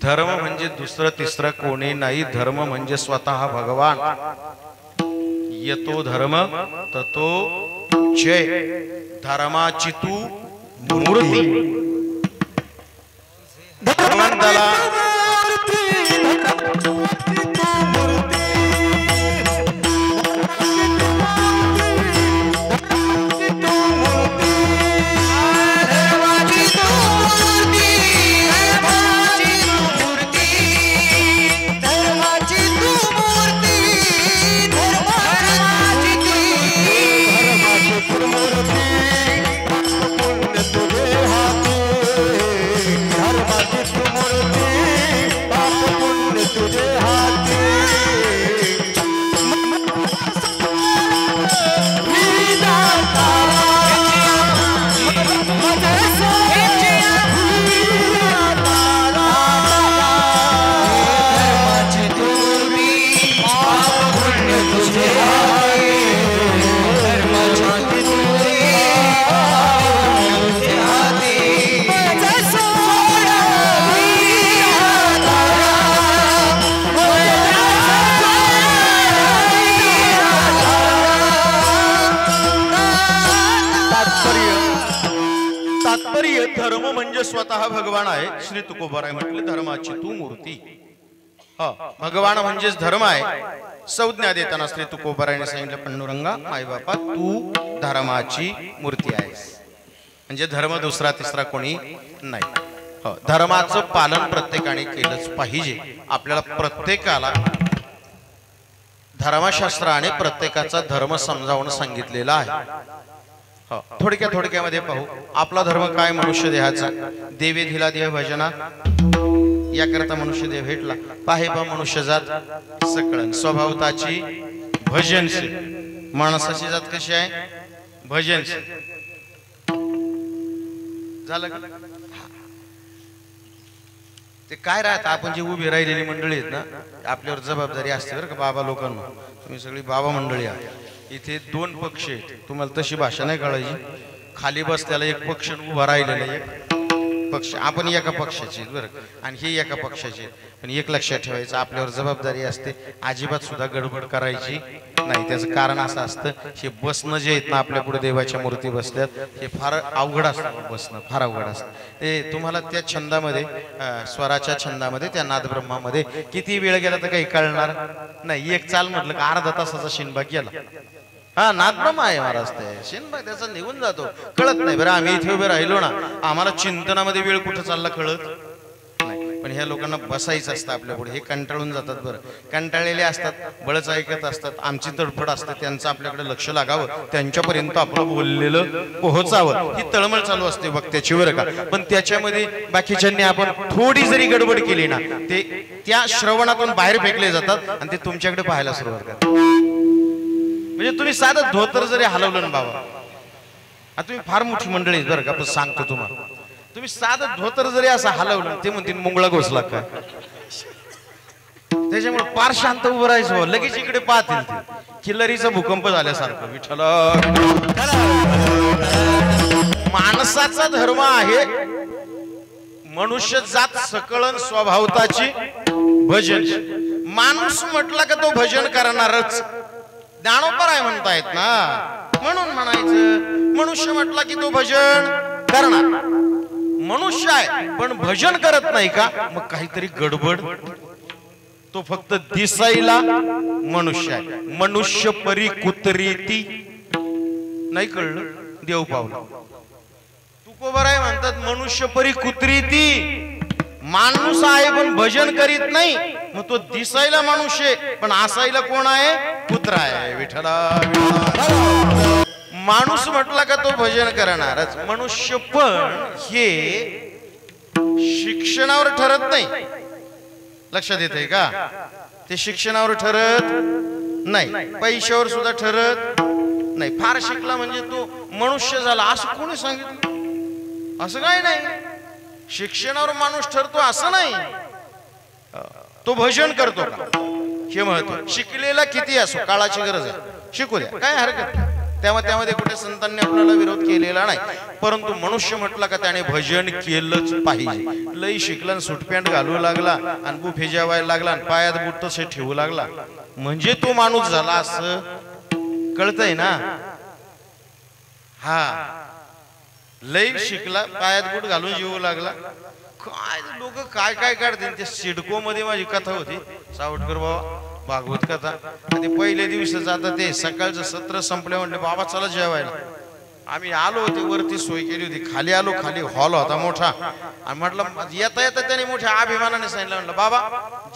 धर्म म्हणजे दुसरं तिसरं कोणी नाही. धर्म म्हणजे स्वतः भगवान. येतो धर्म ततो जय. धर्माची तू मूर्ती. भगवंताला धर्म म्हणजे स्वतः भगवान आहे. श्री तुकोबाराय म्हटले धर्माची तू मूर्ती. भगवान म्हणजेच धर्म आहे. संज्ञा देताना श्री तुकोबारायने सांगितलं, पांडुरंगा माय बापा तू धर्माची मूर्ती आहेस. म्हणजे धर्म दुसरा तिसरा कोणी नाही. धर्माचं पालन प्रत्येकाने केलंच पाहिजे. आपल्याला प्रत्येकाला धर्मशास्त्राने प्रत्येकाचा धर्म समजावून सांगितलेला आहे. थोडक्यामध्ये पाहू. आपला धर्म काय? मनुष्य देहाचा. देवे धिला देह भजना याकरता मनुष्य देह भेटला. पाहे बा मनुष्य जात सकळन स्वभावताची भजनशील. माणसाची जात कशी आहे? भजनशील. झालं का? ते काय राहत आपण जी उभी राहिलेली मंडळी आहेत ना, आपल्यावर जबाबदारी असते बरं का बाबा लोकांना. तुम्ही सगळी बाबा मंडळी आहात. इथे दोन पक्ष आहेत. तुम्हाला तशी भाषा नाही कळायची. खाली बसल्याला एक पक्ष उभा राहिलेला एक पक्ष. आपण एका पक्षाचे बरं आणि हे एका पक्षाचे. पण एक लक्षात ठेवायचं, आपल्यावर जबाबदारी असते. अजिबात सुद्धा गडबड करायची नाही. त्याचं कारण असं असतं, हे बसणं जे आहेत ना आपल्या पुढे देवाच्या मूर्ती बसल्यात, हे फार अवघड असतं. बसणं फार अवघड असतं. ते तुम्हाला त्या छंदामध्ये, स्वराच्या छंदामध्ये, त्या नादब्रह्मामध्ये किती वेळ गेला तर काही कळणार नाही. एक चाल म्हटलं का अर्धा तासाचा शिनबाग गेला. नादब्रह्म आहे महाराज. ते शिनबाग त्याचा निघून जातो, कळत नाही. बरं आम्ही इथे उभे राहिलो ना, आम्हाला चिंतनामध्ये वेळ कुठं चालला कळत नाही. पण ह्या लोकांना बसायचं असतं आपल्या पुढे. हे कंटाळून जातात. बरं कंटाळलेले असतात, बळच ऐकत असतात. आमची तडफड असते, त्यांचं आपल्याकडे लक्ष लागावं, त्यांच्यापर्यंत आपलं बोललेलं पोहोचावं, ही तळमळ चालू असते वक्त्याची बरं का. पण त्याच्यामध्ये बाकीच्यांनी आपण थोडी जरी गडबड केली ना, ते त्या श्रवणातून बाहेर फेकले जातात आणि ते तुमच्याकडे पाहायला सुरुवात करतात. म्हणजे तुम्ही साधं धोतर जरी हलवलं ना बाबा, तुम्ही फार मोठी मंडळी बरं का, पण सांगतो तुम्हाला, तुम्ही साधं धोतर जरी असं हलवलं ते म्हणतील मुंगळा घोसला का. त्याच्यामुळे पार शांत उभं राहायचं, लगेच इकडे पाहतील ते किल्लरीचा भूकंप झाल्यासारखं. विठ्ठला, माणसाचा धर्म आहे मनुष्य जात सकळन स्वभावताची भजन. माणूस म्हटला का तो भजन करणारच. ज्ञानोबा आहे म्हणतायत ना, म्हणून म्हणायचं मनुष्य म्हटला की तो भजन करणार. मनुष्य आहे पण भजन करत नाही का, मग काहीतरी गडबड. तो फक्त दिसायला मनुष्य आहे. मनुष्य परी कुत्री ती नाही कळलं, देव पावला. तुकोबर आहे म्हणतात मनुष्य परी कुत्री ती. माणूस आहे पण भजन करीत नाही, मग तो दिसायला मनुष्य पण असायला कोण आहे, कुत्रा आहे. विठ्ठला, माणूस म्हटला का तो भजन करणारच. मनुष्य पण हे शिक्षणावर ठरत नाही. लक्षात येते का, ते शिक्षणावर ठरत नाही, पैशावर सुद्धा ठरत नाही. फार शिकला म्हणजे तो मनुष्य झाला असं कोणी सांगितलं? असं काही नाही. शिक्षणावर माणूस ठरतो असं नाही. तो भजन करतो का हे महत्व. शिकलेला किती असो, काळाची गरज आहे, शिकू द्या, काय हरकत. त्यामध्ये कुठे संतांनी आपल्याला विरोध केलेला नाही. परंतु मनुष्य म्हटलं का त्याने भजन केलंच पाहिजे. लई शिकला, सुटपॅन्ट घालू लागला आणि बुफे जेवायला लागला आणि पायात बुट तसे ठेवू लागला म्हणजे तो माणूस झाला असं कळतंय ना. हा, लई शिकला, पायात बूट घालून जेवू लागला. काय लोक काय काय काढतील. ते सिडको मध्ये माझी कथा होती, सावटकर बाबा भागवत कथा. ते पहिल्या दिवसाच आता ते सकाळचं सत्र संपले, म्हणले बाबा चला जेवायला. आम्ही आलो होते, वरती सोय केली होती, खाली आलो, खाली हॉल होता मोठा. आणि म्हटलं येता येता त्याने मोठ्या अभिमानाने सांगितलं, म्हटलं बाबा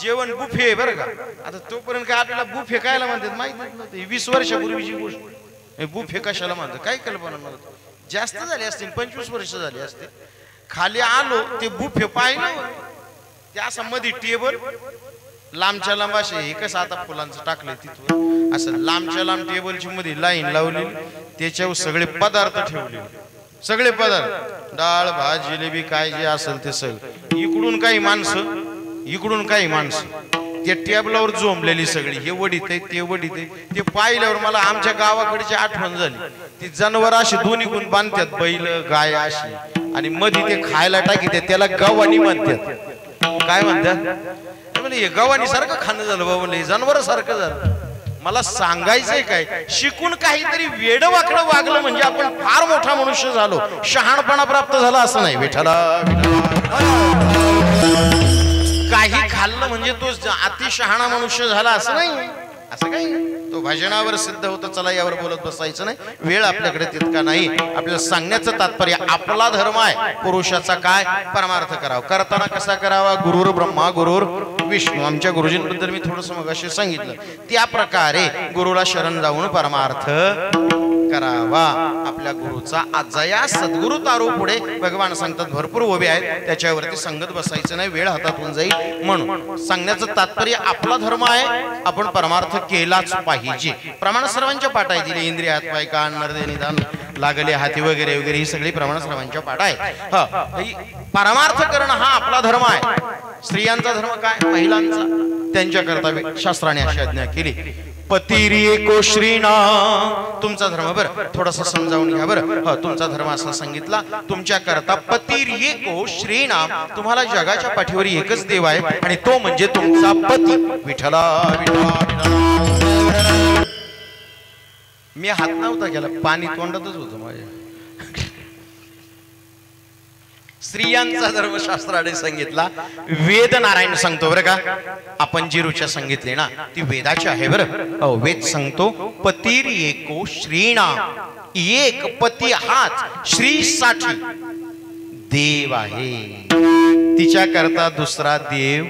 जेवण बुफे आहे बरं का. आता तोपर्यंत काय आपल्याला बुफे कायला म्हणतात माहित नव्हतं. 20 वर्षापूर्वीची गोष्ट. बुफे कशाला म्हणतात काही कल्पना नव्हतं. जास्त झाले असतील, 25 वर्ष झाली असते. खाली आलो, ते बुफे पाहिलं, ते असं मध्ये टेबल लांबच्या लांब असे, हे कसं आता फुलांचं टाकलंय तिथं, असं लांबच्या लांब टेबलची मध्ये लाईन लावली, त्याच्यावर सगळे पदार्थ ठेवले. सगळे पदार्थ, डाळ भात जिलेबी काय जे असेल ते सगळं. इकडून काही माणसं, इकडून काही माणसं, त्या टेबलावर जोमलेली सगळी. हे वडीत आहे, ते वडीत आहे. ते पाहिल्यावर मला आमच्या गावाकडची आठवण झाली. ती जनावर अशी दोन्ही गुण बांधतात, बैल गाय अशी, आणि मध्ये ते खायला टाकीत, त्याला गव्हाणी म्हणतात. काय म्हणतात? हे गव्हाणी सारखं खाणं झालं बाबा, हे जनावर सारखं झालं. मला सांगायचंय काय, शिकून काहीतरी वेडवाकडं वागलं म्हणजे आपण फार मोठा मनुष्य झालो, शहाणपणा प्राप्त झाला असं नाही. विठ्ठला, काही खाल्लं म्हणजे तो अति शहाणा मनुष्य झाला असं नाही. असं काही तो भजनावर सिद्ध होतं. चला यावर बोलत बसायचं नाही, वेळ आपल्याकडे तितका नाही. आपल्याला सांगण्याचं तात्पर्य, आपला धर्म आहे पुरुषाचा काय परमार्थ करावा. करताना कसा करावा, गुरुर ब्रह्मा गुरुर विष्णू. आमच्या गुरुजींबद्दल मी थोडंसं मग असे सांगितलं, त्या प्रकारे गुरुला शरण जाऊन परमार्थ करावा. आपल्या गुरुचा आजया सद्गुरु तारू पुढे भगवान सांगतात भरपूर उभे आहेत, त्याच्यावरती संगत बसायचं नाही, वेळ हातातून जाईल. म्हणून सांगण्याचं तात्पर्य, आपला धर्म आहे, आपण परमार्थ केलाच पाहिजे. प्रमाण सर्वांच्या पाठ आहे दिले. इंद्रिय हात पाय कान नरदे निदान लागले हाती वगैरे वगैरे, ही सगळी प्रमाण सर्वांच्या पाठ आहे. परमार्थ करणं हा आपला धर्म आहे. स्त्रियांचा धर्म काय, महिलांचा, त्यांच्या करता शास्त्राने अशी आज्ञा केली. पतिरिएको श्रीना, तुमचा धर्म बरं थोडासा समजावून घ्या बरं. तुमचा धर्म असा सांगितला, तुमच्या करता पतिरिएको श्रीनाम, तुम्हाला जगाच्या पाठीवर एकच देव आहे आणि तो म्हणजे तुमचा पती. विठ्ठला, मी हात नव्हता केला, पाणी तोंडातच होतं माझ्या. स्त्रियांचा धर्मशास्त्राने सांगितला, वेद नारायण सांगतो बरं का. आपण जी ऋचा सांगितली ना ती वेदाची आहे बरं. वेद सांगतो पतिरिएको श्रीनाम, एक पती हाच श्री साठी देव आहे, तिच्या करता दुसरा देव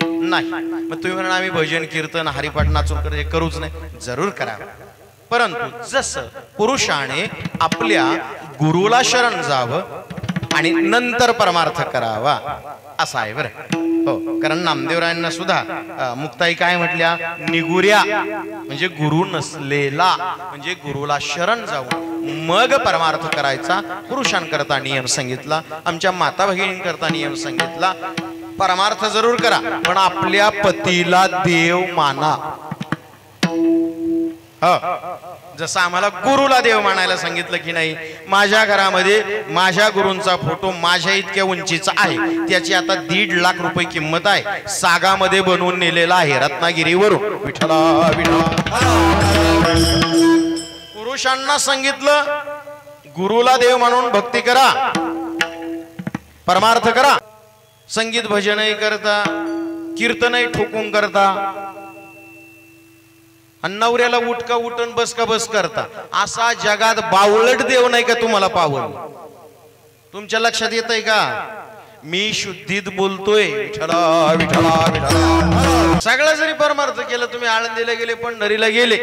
नाही. मग तुम्ही म्हणा आम्ही भजन कीर्तन हरिपाठ नाचून करते, करूच नाही, जरूर करा. परंतु जसं पुरुषाने आपल्या गुरुला शरण जावं आणि नंतर परमार्थ करावा असा आहे बरं. हो, कारण नामदेवरायांना सुद्धा मुक्ताई काय म्हटल्या, निगुऱ्या म्हणजे गुरु नसलेला, म्हणजे गुरुला शरण जाऊन मग परमार्थ करायचा. पुरुषांकरता नियम सांगितला, आमच्या माता भगिनींकरता नियम सांगितला. परमार्थ जरूर करा, पण आपल्या पतीला देव माना. जसं आम्हाला गुरुला देव मानायला सांगितलं की नाही, माझ्या घरामध्ये माझ्या गुरूंचा फोटो माझ्या इतक्या उंचीचा आहे, त्याची आता 1.5 लाख रुपये किंमत आहे, सागामध्ये बनवून नेलेला आहे रत्नागिरीवरून. विठ्ठला विठ्ठला. पुरुषांना सांगितलं गुरुला देव मानून भक्ती करा, परमार्थ करा. संगीत भजनही करता, कीर्तनही ठोकून करता, नवऱ्याला उठका उठन बस का बस करता. असा जगात बावळट देव नाही का तुम्हाला पावल? तुमच्या लक्षात येतंय का? मी शुद्धीत बोलतोय. विठ्ठला विठ्ठला विठ्ठला. सगळं जरी परमार्थ केलं, तुम्ही आळंदीला गेले, पंढरीला गेले,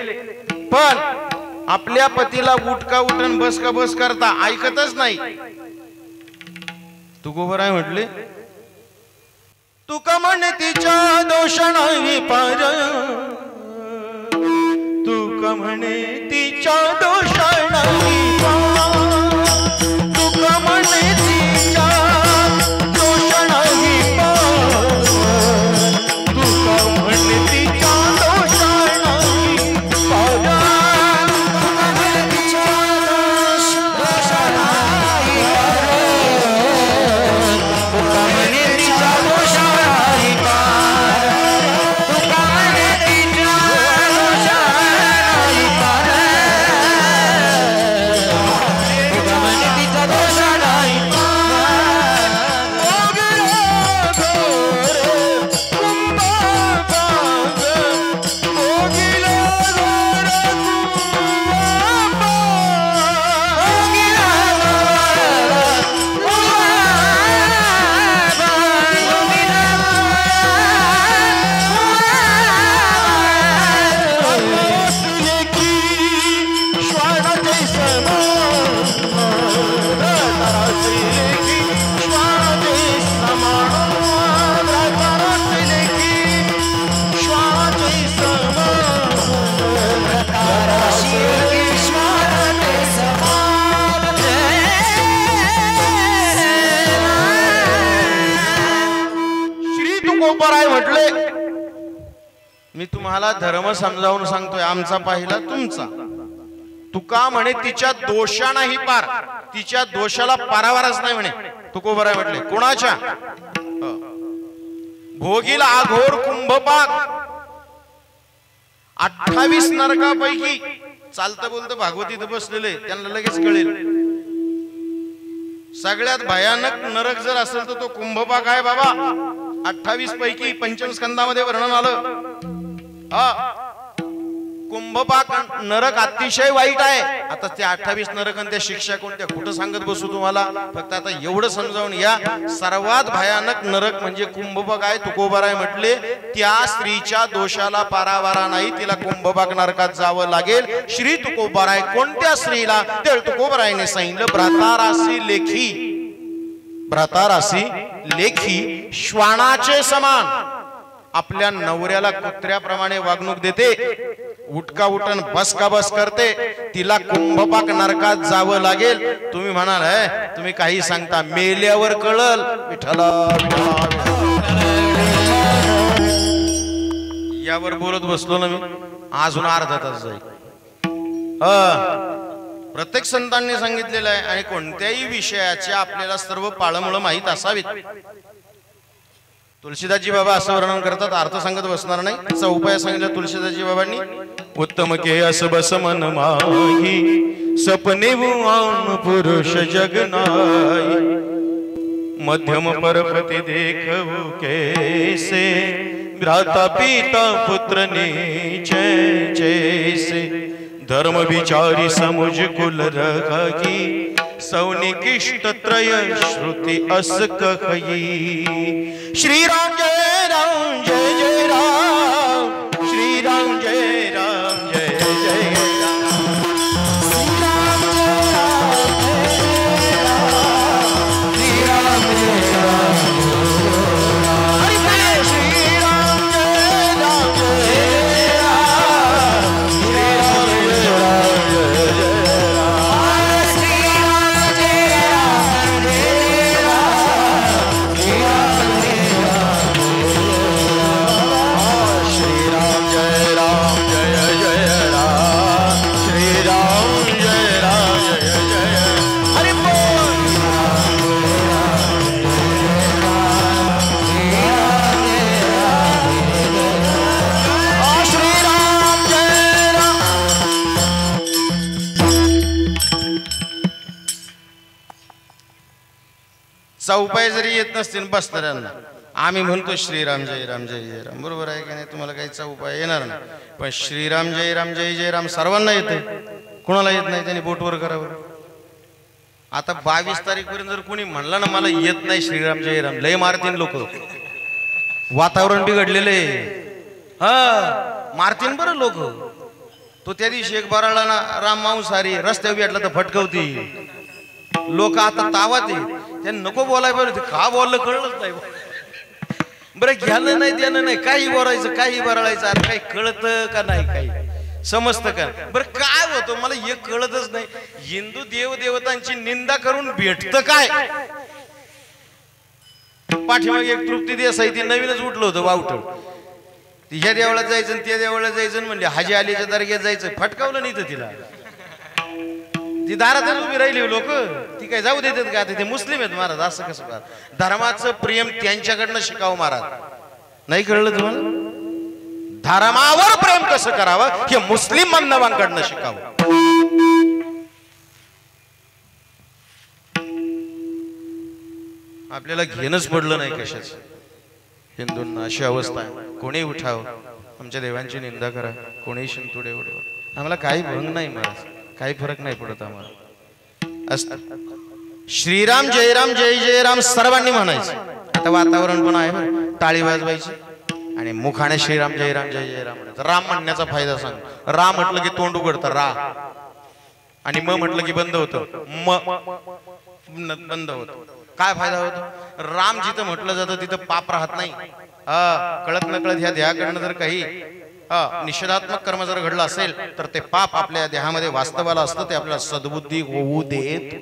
पण आपल्या पतीला उठका उठन बस का बस करता ऐकतच नाही. तुकोबराय म्हटले, तुका म्हणे तिच्या दोष नाही पार, तुका म्हणे तिच्या दोष नाही पार, तुका म्हणे तिच्या दोष नाही पार, तुका म्हणे तिच्या दोष नाही पार, तुका म्हणे तिच्या दोष नाही पार, तुका म्हणे तिच्या दोष नाही पार, तुका म्हणे तिच्या दोष नाही पार, तुका म्हणे तिच्या दोष नाही पार. म्हटले, मी तुम्हाला धर्म समजावून सांगतोय, आमचा पाहिला तुमचा. तुका म्हणे तिच्या दोषा नाही पार, तिच्या दोषाला पारावारच नाही म्हणे. तुकोबराय म्हटले, कोणाच्या? भोगीला आघोर कुंभपाक. 28 नरकापैकी चालतं बोलतं भागवतीत बसलेले, त्यांना लगेच कळेल. सगळ्यात भयानक नरक जर असेल तर तो कुंभपाक आहे बाबा. 28 पैकी पंचमस्कंदामध्ये वर्णन आलं. कुंभपाक नरक अतिशय वाईट आहे. आता ते 28 नरक आणि त्या शिक्षा कोणत्या कुठं सांगत बसू तुम्हाला. फक्त आता एवढं समजावून या, सर्वात भयानक नरक म्हणजे कुंभपाक आहे. तुकोबाराय म्हटले, त्या स्त्रीच्या दोषाला पारावारा नाही, तिला कुंभपाक नरकात जावं लागेल. श्री तुकोबाराय कोणत्या स्त्रीला? तर तुकोबारायने सांगितलं, भ्रातारासी लेखी. भ्रातारासी लेखी श्वानाचे समान आपल्या नवऱ्याला कुत्र्याप्रमाणे वागणूक देते, उठका उठन बस का बस करते, तिला कुंभपाक नरकात जावं लागेल. तुम्ही म्हणाल तुम्ही काही सांगता, मेल्यावर कळल. विठ्ठला यावर बोलत बसलो ना मी, अजून अर्धा तास जाईल. प्रत्येक संतांनी सांगितलेलं आहे, आणि कोणत्याही विषयाचे आपल्याला सर्व पाळंमुळं माहीत असावीत. तुलसीदासजी बाबा असं वर्णन करतात, अर्थ सांगत बसणार नाही. त्याचा उपाय सांगितला तुलसीदासजी बाबांनी. उत्तम के अस बस मन माही, सपने भुवन पुरुष जगनाई, मध्यम परपति देखु कैसे, भ्राता पिता पुत्र नीचे जैसे, धर्म विचारी समुझ कुल रखी, सौनिकिष्ट त्रय श्रुति अस कही. श्री राम जय राम जय जय राम, श्री राम जय राम जय जय राम, श्री राम जय राम जय राम, श्री राम जय राम हरि बोल, श्री राम जय राम जय राम, श्री राम जय राम जय जय राम, श्री राम जय राम जय राम, श्री राम जय राम चौपाय जरी येत नसतील बसणाऱ्यांना आम्ही म्हणतो श्रीराम जय राम जय जय राम, बरोबर आहे का नाही? तुम्हाला काही चौपाय येणार नाही, पण श्रीराम जय राम जय जय राम सर्वांना येते. कुणाला येत नाही त्यांनी बोटवर करावं. आता 22 तारीखपर्यंत जर कोणी म्हणलं ना मला येत नाही श्रीराम जय राम, लय मारतीन लोक. वातावरण बिघडलेलं आहे. हा मारतीन बरं लोक. तो त्या दिवशी एक बराळला ना राम मांसाहारी रस्त्यावर भेटला तर फटकवती लोक. आता तावात त्यांना नको बोलाय बरं, का बोललं कळलंच नाही. बरं घ्यायला नाही त्यानं नाही काही बोलायचं काही बराळायचं. अरे काही कळतं का नाही, काही समजतं का? बरं काय होतं मला हे कळतच नाही. हिंदू देवदेवतांची निंदा करून भेटतं काय? पाठीमागे एक तृप्ती देसाई ती नवीनच उठलं होतं वावटं. ह्या देवळात जायचं त्या देवळात जायचं म्हणजे हाजी आलीच्या दर्ग्यात जायचं. फटकावलं नाही तर तिला. ती दारातच उभी राहिली लोक. ती काय जाऊ देतात का? ते मुस्लिम आहेत महाराज. असं कसं धर्माचं प्रेम त्यांच्याकडनं शिकावं महाराज. नाही कळलं तुम्हाला? धर्मावर प्रेम कसं करावं हे मुस्लिम बांधवांकडनं शिकावं. आपल्याला घेणंच पडलं नाही कशाच. हिंदूंना अशी अवस्था आहे. कोणी उठाव आमच्या देवांची निंदा करा, कोणी शिंतोडे उडवा, आम्हाला काही भंग नाही महाराज, काही फरक नाही पडत आम्हाला. श्रीराम जय राम जय जय राम सर्वांनी म्हणायचं. आता वातावरण पण आहे, टाळी वाजवायची आणि मुखाने श्रीराम जय राम जय जय राम. राम म्हणण्याचा फायदा सांग. राम म्हटलं की तोंड उघडतं रा, आणि म म्हटलं की बंद होतं, म बंद होतं. काय फायदा होतो? राम जिथं म्हटलं जातं तिथं पाप राहत नाही. कळत न कळत ह्या देहाकडनं जर काही निषेधात्मक कर्म जर घडलं असेल तर ते पाप आपल्या देहामध्ये वास्तवाला असतं. ते आपल्याला सद्बुद्धी होऊ देत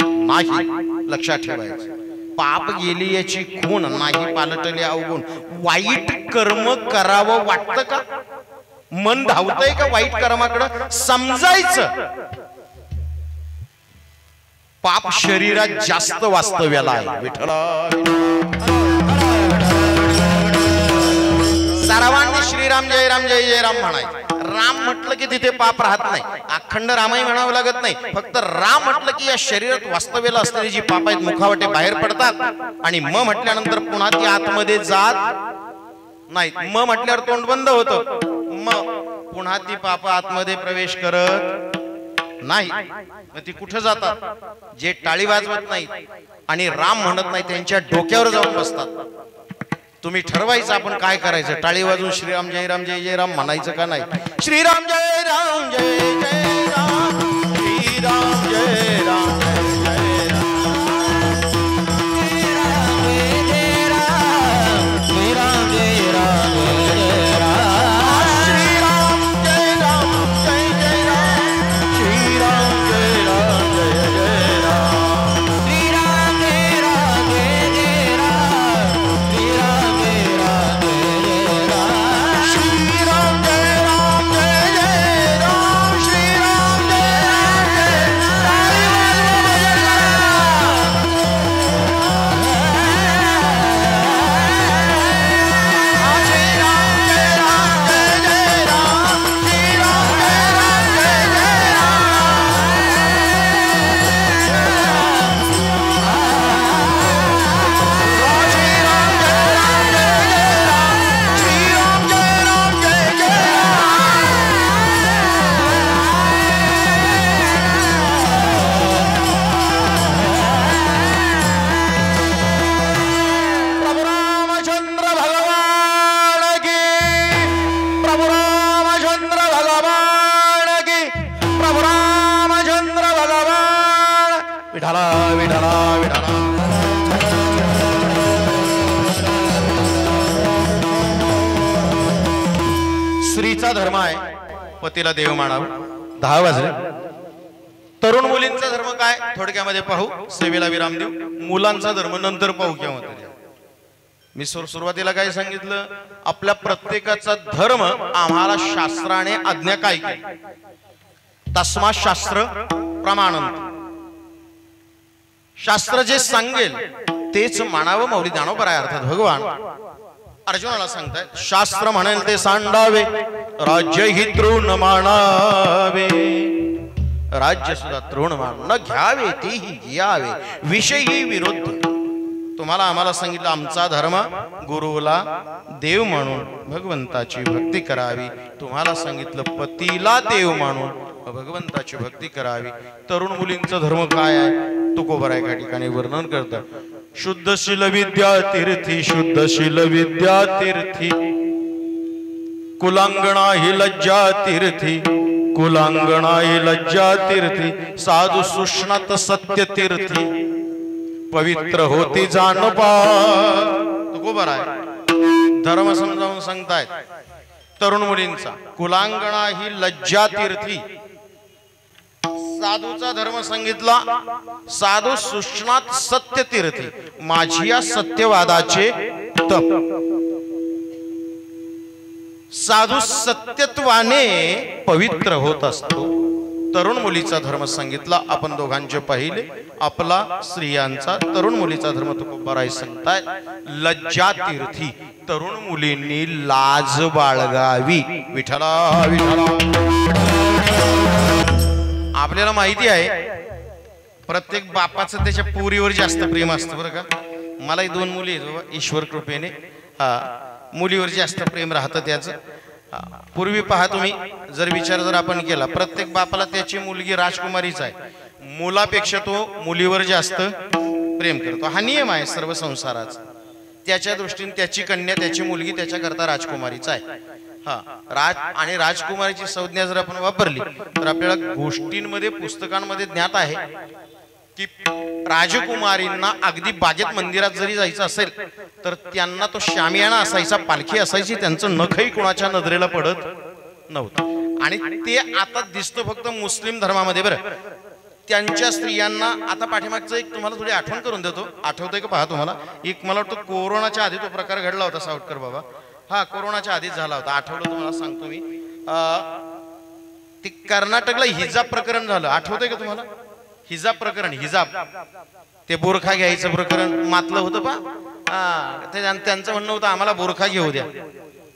नाही. लक्षात ठेवायचं. पाप गेली याची खूण नाही पालटले अवगुण. वाईट कर्म करावं वाटतं का? मन धावतंय का वाईट कर्माकडं? समजायचं पाप शरीरात जास्त वास्तव्याला आहे. विठ्ठला सर्वांनी श्रीराम जय राम जय जय राम म्हणायचं. राम म्हटलं की तिथे पाप राहत नाही. अखंड रामही म्हणावं लागत नाही. फक्त राम म्हटलं की या शरीरात वास्तव्याला असलेली जी पाप आहेत मुखावटे बाहेर पडतात. आणि म म्हटल्यानंतर पुन्हा ती आतमध्ये जात नाही. म म्हटल्यावर तोंड बंद होतं. म पुन्हा ती पाप आतमध्ये प्रवेश करत नाही. मग ती कुठं जातात? जे टाळी वाजवत नाही आणि राम म्हणत नाही त्यांच्या डोक्यावर जाऊन बसतात. तुम्ही ठरवायचं आपण काय करायचं. टाळी वाजवून श्रीराम जय राम जय जय राम म्हणायचं का नाही? श्रीराम जय राम जय जय राम, श्रीराम जय राम जय जय राम, श्रीराम जय राम जय राम, श्रीराम जय राम जय जय राम, श्रीराम जय राम जय जय राम, श्रीराम जय राम जय जय राम, श्रीराम जय राम जय जय राम, श्रीराम जय राम जय जय राम, श्रीराम जय स्त्रीचा धर्म आहे पतीला देव मानावं. 10 वाजले. तरुण मुलींचा धर्म काय थोडक्यामध्ये पाहू, सेवेला विराम देऊ. मुलांचा धर्म नंतर पाहू केव्हा तरी. मी सुरुवातीला काय सांगितलं, आपल्या प्रत्येकाचा धर्म आम्हाला शास्त्राने आज्ञा काय केली. तस्मा शास्त्र प्रमाणंत. शास्त्र जे सांगेल तेच मानावं. मौली ज्ञानोबा आहे अर्थात भगवान अर्जुनाला सांगताय, शास्त्र म्हणेल ते सांडावे, राज्य ही तृण मानावे. राज्य सुद्धा तृण मान न घ्यावे, तेही घ्यावे, विषयी विरुद्ध. तुम्हाला आम्हाला सांगितलं आमचा धर्म गुरुला देव मानून भगवंताची भक्ती करावी. तुम्हाला सांगितलं पतीला देव मानून भगवंताची भक्ती करावी. तरुण मुलींचा धर्म काय आहे तुकोबरा एका ठिकाणी वर्णन करतात. शुद्धशील विद्या तीर्थी, शुद्धशील विद्या तीर्थी, कुलांगणा ही लज्जा तीर्थी, कुलांगणा ही लज्जा तीर्थी, साधू सुष्णात सत्य तीर्थी, पवित्र होती जानपा. तुकोबरा आहे धर्म समजावून सांगतायत तरुण मुलींचा. कुलांगणा ही लज्जा तीर्थी, साधूचा धर्म सांगितला. साधू सुष्णात सत्य तीर्थी, माझी या सत्यवादाचे तप. साधू सत्यत्वाने पवित्र होत असतो. तरुण मुलीचा धर्म सांगितला. आपण दोघांचे पाहिले. आपला स्त्रियांचा तरुण मुलीचा धर्म तुकोबाराय सांगताय लज्जा तीर्थी, तरुण मुलींनी लाज बाळगावी. विठ्ठला विठ्ठला. आपल्याला माहिती आहे प्रत्येक बापाचं त्याच्या पुरीवर जास्त प्रेम असतं बरं का. मलाही 2 मुली आहेत ईश्वर कृपेने. मुलीवर जास्त प्रेम राहतं त्याचं. पूर्वी पहा तुम्ही जर विचार आपण केला प्रत्येक बापाला त्याची मुलगी राजकुमारीच आहे. मुलापेक्षा तो मुलीवर जास्त प्रेम करतो. हा नियम आहे सर्व संसाराचा. त्याच्या दृष्टीने त्याची कन्या त्याची मुलगी त्याच्याकरता राजकुमारीच आहे. राज आणि राजकुमारीची संज्ञा जर आपण वापरली तर आपल्याला गोष्टींमध्ये पुस्तकांमध्ये ज्ञात आहे की राजकुमारींना अगदी बागेत मंदिरात जरी जायचं असेल तर त्यांना तो शामियाना असायचा, पालखी असायची, त्यांचं नखही कोणाच्या नजरेला पडत नव्हतं. आणि ते आता दिसतं फक्त मुस्लिम धर्मामध्ये. बरं त्यांच्या स्त्रियांना आता पाठीमागचं एक तुम्हाला थोडी आठवण करून देतो. आठवतंय का पहा तुम्हाला. एक मला वाटतं कोरोनाच्या आधी तो प्रकार घडला होता सावटकर बाबा. कोरोनाच्या आधीच झाला होता. आठवलं तुम्हाला सांगतो मी. ते कर्नाटकला हिजाब प्रकरण झालं. आठवतंय का तुम्हाला. हिजाब प्रकरण. हिजाब ते बोरखा घ्यायचं प्रकरण मातलं होतं पा. त्यांचं म्हणणं होतं आम्हाला बोरखा घेऊ द्या.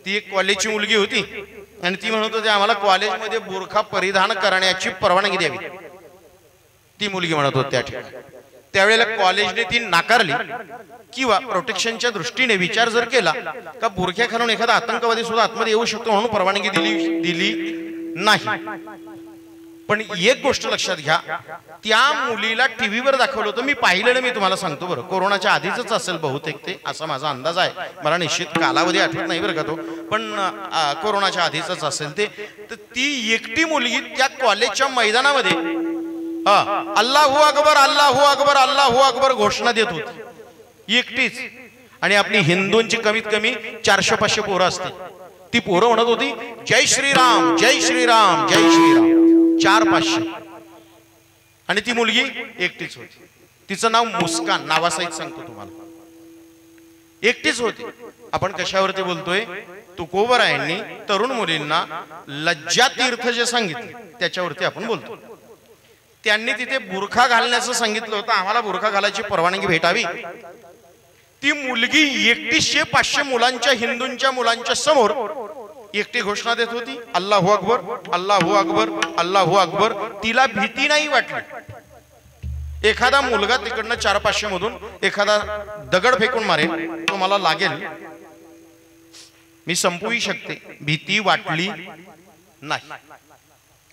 ती एक कॉलेजची मुलगी होती आणि ती म्हणत होती आम्हाला कॉलेजमध्ये बोरखा परिधान करण्याची परवानगी द्यावी. ती मुलगी म्हणत होती त्या ठिकाणी. त्यावेळेला कॉलेजने ती नाकारली. किंवा प्रोटेक्शनच्या दृष्टीने विचार जर केला का बोरख्या घालून एखादा आतंकवादी सुद्धा आतमध्ये येऊ शकतो म्हणून परवानगी दिली नाही. पण एक गोष्ट लक्षात घ्या, त्या मुलीला टीव्हीवर दाखवलं होतं. मी पाहिलेलं, मी तुम्हाला सांगतो बरं. कोरोनाच्या आधीच असेल बहुतेक ते, असा माझा अंदाज आहे. मला निश्चित कालावधी आठवत नाही बरं का तो, पण कोरोनाच्या आधीच असेल ते. तर ती एकटी मुलगी त्या कॉलेजच्या मैदानामध्ये अल्लाहू अकबर अल्लाहू अकबर अल्लाहू अकबर घोषणा देत होती एकटीच. आणि आपली हिंदूंची कमीत कमी 400-500 पोरं असते. ती पोरं म्हणत होती जय श्रीराम जय श्रीराम जय श्रीराम. 400-500. आणि ती मुलगी एकटीच होती. तिचं नाव मुस्कान नावासहित सांगतो तुम्हाला. एकटीच होती. आपण कशावरती बोलतोय. तुकोबरायांनी तरुण मुलींना लज्जा तीर्थ जे सांगितले त्याच्यावरती आपण बोलतो. त्यांनी तिथे बुरखा घालण्याचं सांगितलं होतं. आम्हाला बुरखा घालायची परवानगी भेटावी. ती मुलगी 100-500 मुलांच्या हिंदूंच्या मुलांच्या समोर एकटी घोषणा देत होती अल्लाहू अकबर अल्लाहू अकबर अल्लाहू अकबर. तिला भीती नाही वाटली. एखादा मुलगा तिकडनं 400-500 मधून एखादा दगड फेकून मारेल, तो मला लागेल, मी संपवू शकते. भीती वाटली नाही.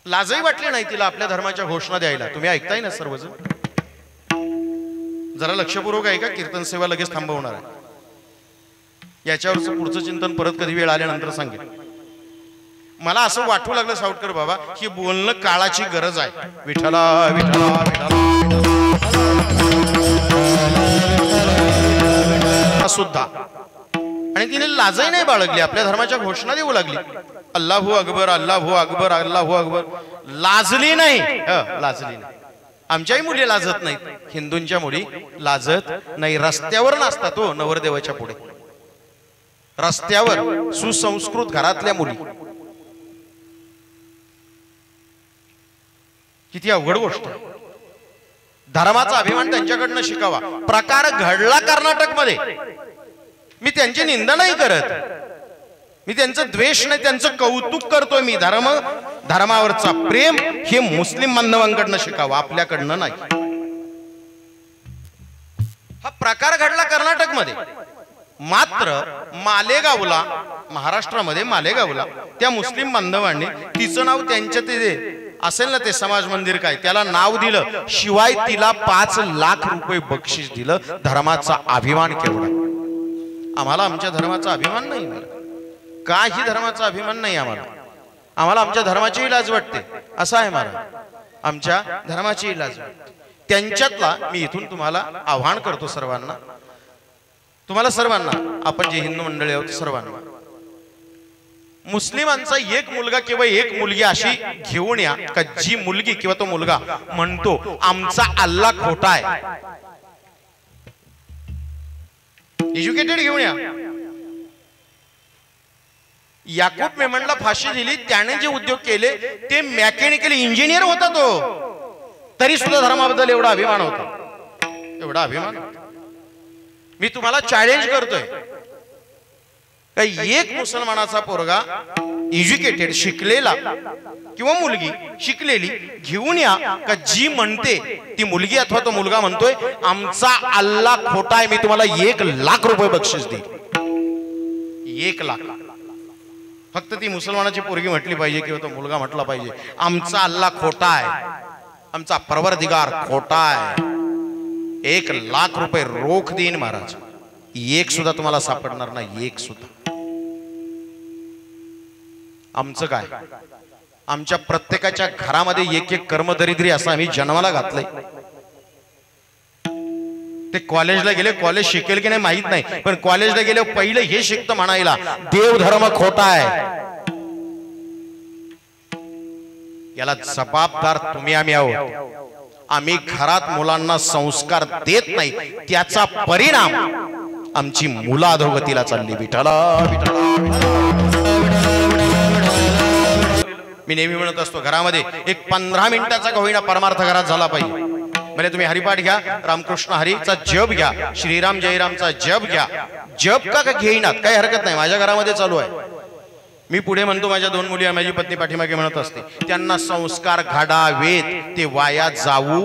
लाजही वाटली नाही तिला आपल्या धर्माच्या घोषणा द्यायला. तुम्ही ऐकताय ना सर्वजण. जरा लक्षपूर्वक आहे का. कीर्तन सेवा लगेच थांबवणार आहे. याच्यावरचं पुढचं चिंतन परत कधी वेळ आल्यानंतर सांगेल. मला असं वाटू लागलं सावटकर बाबा की बोलणं काळाची गरज आहे. विठ्ठला विठ्ठला विठ्ठला सुद्धा. आणि तिने लाजही नाही बाळगली, आपल्या धर्माच्या घोषणा देऊ लागली. अल्लाहू अकबर अल्लाहू अकबर अल्लाहू अकबर. लाजली नाही. लाजली नाही. आमच्याही मुली लाजत नाहीत. हिंदूंच्या मुली लाजत नाही. रस्त्यावर नाचतात तो नवरदेवाच्या पुढे. रस्त्यावर सुसंस्कृत घरातल्या मुली. किती अवघड गोष्ट. धर्माचा अभिमान त्यांच्याकडनं शिकावा. प्रकार घडला कर्नाटक मध्ये. मी त्यांची निंदा नाही करत, मी त्यांचं द्वेष नाही, त्यांचं कौतुक करतोय मी. धर्मावरचा प्रेम हे मुस्लिम बांधवांकडनं शिकावं, आपल्याकडनं नाही. हा प्रकार घडला कर्नाटकमध्ये. मात्र मालेगावला, महाराष्ट्रामध्ये मालेगावला त्या मुस्लिम बांधवांनी तिचं नाव त्यांच्या ते असेल ना ते समाज मंदिर काय त्याला नाव दिलं, शिवाय तिला 5 लाख रुपये बक्षीस दिलं. धर्माचा अभिमान केवढा. आम्हाला आमच्या धर्माचा अभिमान नाही, काही धर्माचा अभिमान नाही आम्हाला. आम्हाला आमच्या धर्माचीही लाज वाटते. असं आहे मला, आमच्या धर्माचीही लाज वाटते. त्यांच्यातला मी इथून तुम्हाला आव्हान करतो सर्वांना, तुम्हाला सर्वांना, आपण जे हिंदू मंडळी आहोत सर्वांना, मुस्लिमांचा एक मुलगा किंवा एक मुलगी अशी घेऊन या का जी मुलगी किंवा तो मुलगा म्हणतो आमचा अल्लाह खोटा आहे. एज्युकेटेड घेऊन या. याकूब मेमनला फाशी दिली, त्याने जे उद्योग केले ते मेकॅनिकल इंजिनियर होता तो, तरी सुद्धा धर्माबद्दल एवढा अभिमान होता, एवढा अभिमान. मी तुम्हाला चॅलेंज करतोय, एक मुसलमानाचा पोरगा एज्युकेटेड शिकलेला किंवा मुलगी शिकलेली घेऊन या का जी म्हणते, ती मुलगी अथवा तो मुलगा म्हणतोय आमचा अल्लाह खोटा आहे, मी तुम्हाला 1 लाख रुपये बक्षीस देईन. 1 लाख. फक्त ती मुसलमानाची पोरगी म्हटली पाहिजे किंवा तो मुलगा म्हटला पाहिजे आमचा अल्लाह खोटा आहे, आमचा परवरदिगार खोटा आहे. 1 लाख रुपये रोख देईन महाराज. एक सुद्धा तुम्हाला सापडणार नाही, एक सुद्धा. आमचं काय, आमच्या प्रत्येकाच्या घरामध्ये एक एक कर्मदरिद्री असं आम्ही जन्माला घातलंय. ते कॉलेजला गेले, कॉलेज शिकेल की नाही माहित नाही, पण कॉलेजला गेले पहिले हे शिकतं म्हणायला देव धर्म खोटा आहे. याला जबाबदार तुम्ही आम्ही आहोत. आम्ही घरात मुलांना संस्कार देत नाही, त्याचा परिणाम आमची मुलं अधोगतीला चालली. विठ्ठला मी नेहमी म्हणत असतो घरामध्ये एक 15 मिनिटाचा का होईना परमार्थ घरात झाला पाहिजे. म्हणजे तुम्ही हरिपाठ घ्या, रामकृष्ण हरीचा जप घ्या, श्रीराम जयरामचा जप घ्या. जप का घेईनात काही हरकत नाही, माझ्या घरामध्ये चालू आहे. मी पुढे म्हणतो, माझ्या 2 मुली माझी पत्नी पाठीमागे म्हणत असते त्यांना संस्कार घडावेत, ते वाया जाऊ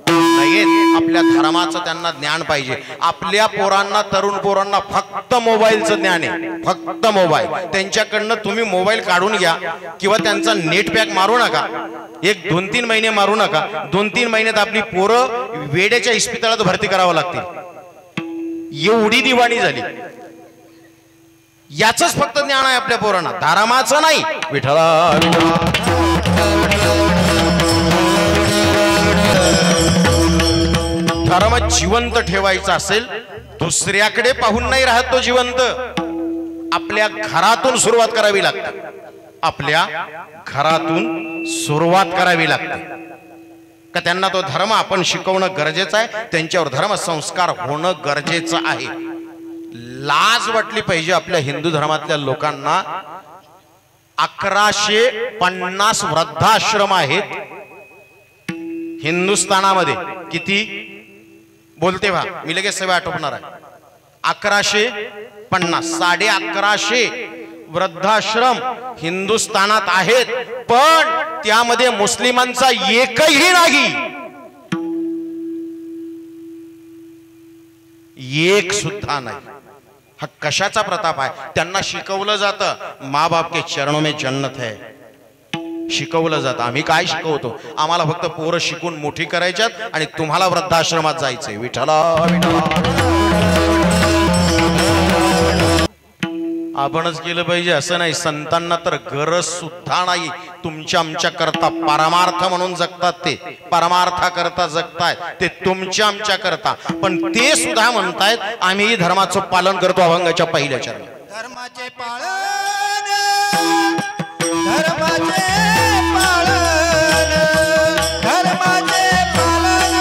नयेत. आपल्या धर्माचं त्यांना ज्ञान पाहिजे. आपल्या पोरांना, तरुण पोरांना फक्त मोबाईलचं ज्ञान आहे, फक्त मोबाईल. त्यांच्याकडनं तुम्ही मोबाईल काढून घ्या किंवा त्यांचा नेट पॅक मारू नका. 1-2-3 महिने मारू नका. 2-3 महिन्यात आपली पोरं वेड्याच्या इस्पितळात भरती करावं लागतील, एवढी दिवाणी झाली. याचंच फक्त ज्ञान आहे आपल्या पोरांना, धर्माचं नाही. विठ्ठला धर्म जिवंत ठेवायचा असेल दुसऱ्याकडे पाहून नाही राहत तो जिवंत. आपल्या घरातून सुरुवात करावी लागते, आपल्या घरातून सुरुवात करावी लागते. का त्यांना तो धर्म आपण शिकवणं गरजेचं आहे, त्यांच्यावर धर्म संस्कार होणं गरजेचं आहे. लाज वाटली पाहिजे आपल्या हिंदू धर्मातल्या लोकांना. 1150 वृद्धाश्रम आहेत हिंदुस्थानामध्ये. किती बोलते व्हा, मी लगेच सेवा आटोपणार आहे. 1150, 1150 वृद्धाश्रम हिंदुस्थानात आहेत, पण त्यामध्ये मुस्लिमांचा एकही नाही, एक सुद्धा नाही. हा कशाचा प्रताप आहे? त्यांना शिकवलं जातं माँ बाप के चरणों में जन्नत है, शिकवलं जातं. आम्ही काय शिकवतो? आम्हाला फक्त पोरं शिकून मोठी करायच्यात आणि तुम्हाला वृद्धाश्रमात जायचंय. विठ्ठला आपणच केलं पाहिजे असं नाही. संतांना तर गरज सुद्धा नाही. तुमच्या आमच्या करता परमार्थ म्हणून जगतात, ते परमार्था करता जगतायत, ते तुमच्या आमच्या करता. पण ते सुद्धा म्हणतायत आम्ही धर्माचं पालन करतो अभंगाच्या पहिल्या चरणात. धर्माचे पालन, धर्माचे पालन, धर्माचे पालन,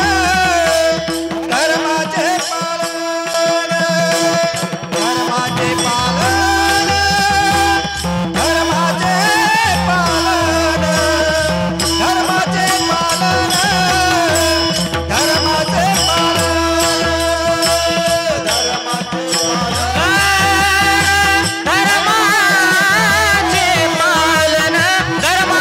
धर्माचे पालन, धर्माचे पालन, धर्माचे पालन, धर्माचे पालन, धर्माचे पालन, धर्माचे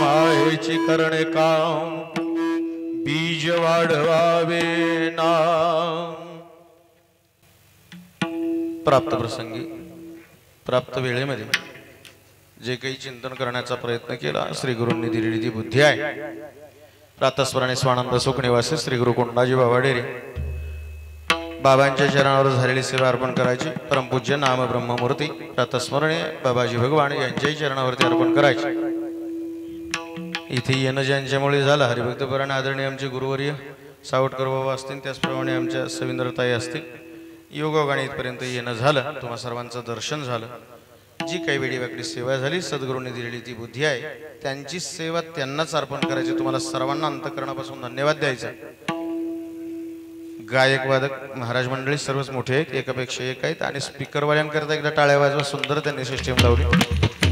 मायेची करणे काम बीज वाढवावे नाम. प्राप्त प्रसंगी प्राप्त वेळेमध्ये जे काही चिंतन करण्याचा प्रयत्न केला श्री गुरूंनी दिलेली ती बुद्धी आहे. प्रातस्मरणे स्वानंद सुख निवासी श्री गुरु कोंडाजी बाबा डेरे बाबांच्या चरणावर झालेली सेवा अर्पण करायची. परमपूज्य नाम ब्रह्ममूर्ती प्रातस्मरणे बाबाजी भगवान यांच्याही चरणावरती अर्पण करायचे. इथे येणं ज्यांच्यामुळे झालं हरिभक्तपरायण आदरणीय आमचे गुरुवर्य सावटकर बाबा असतील, त्याचप्रमाणे आमच्या सविंद्रताई असतील. योगाने इथपर्यंत येणं झालं, तुम्हा सर्वांचं दर्शन झालं. जी काही वेळी सेवा झाली सद्गुरूंनी दिलेली ती बुद्धी आहे त्यांची सेवा त्यांनाच अर्पण करायची. तुम्हाला सर्वांना अंतःकरणापासून धन्यवाद द्यायचा. गायक वादक महाराज मंडळी सर्वच मोठे आहेत, एकापेक्षा एक आहेत. आणि स्पीकरवाल्यांकरता एकदा टाळ्या वाजवा. सुंदर त्यांनी सिस्टीम लावली,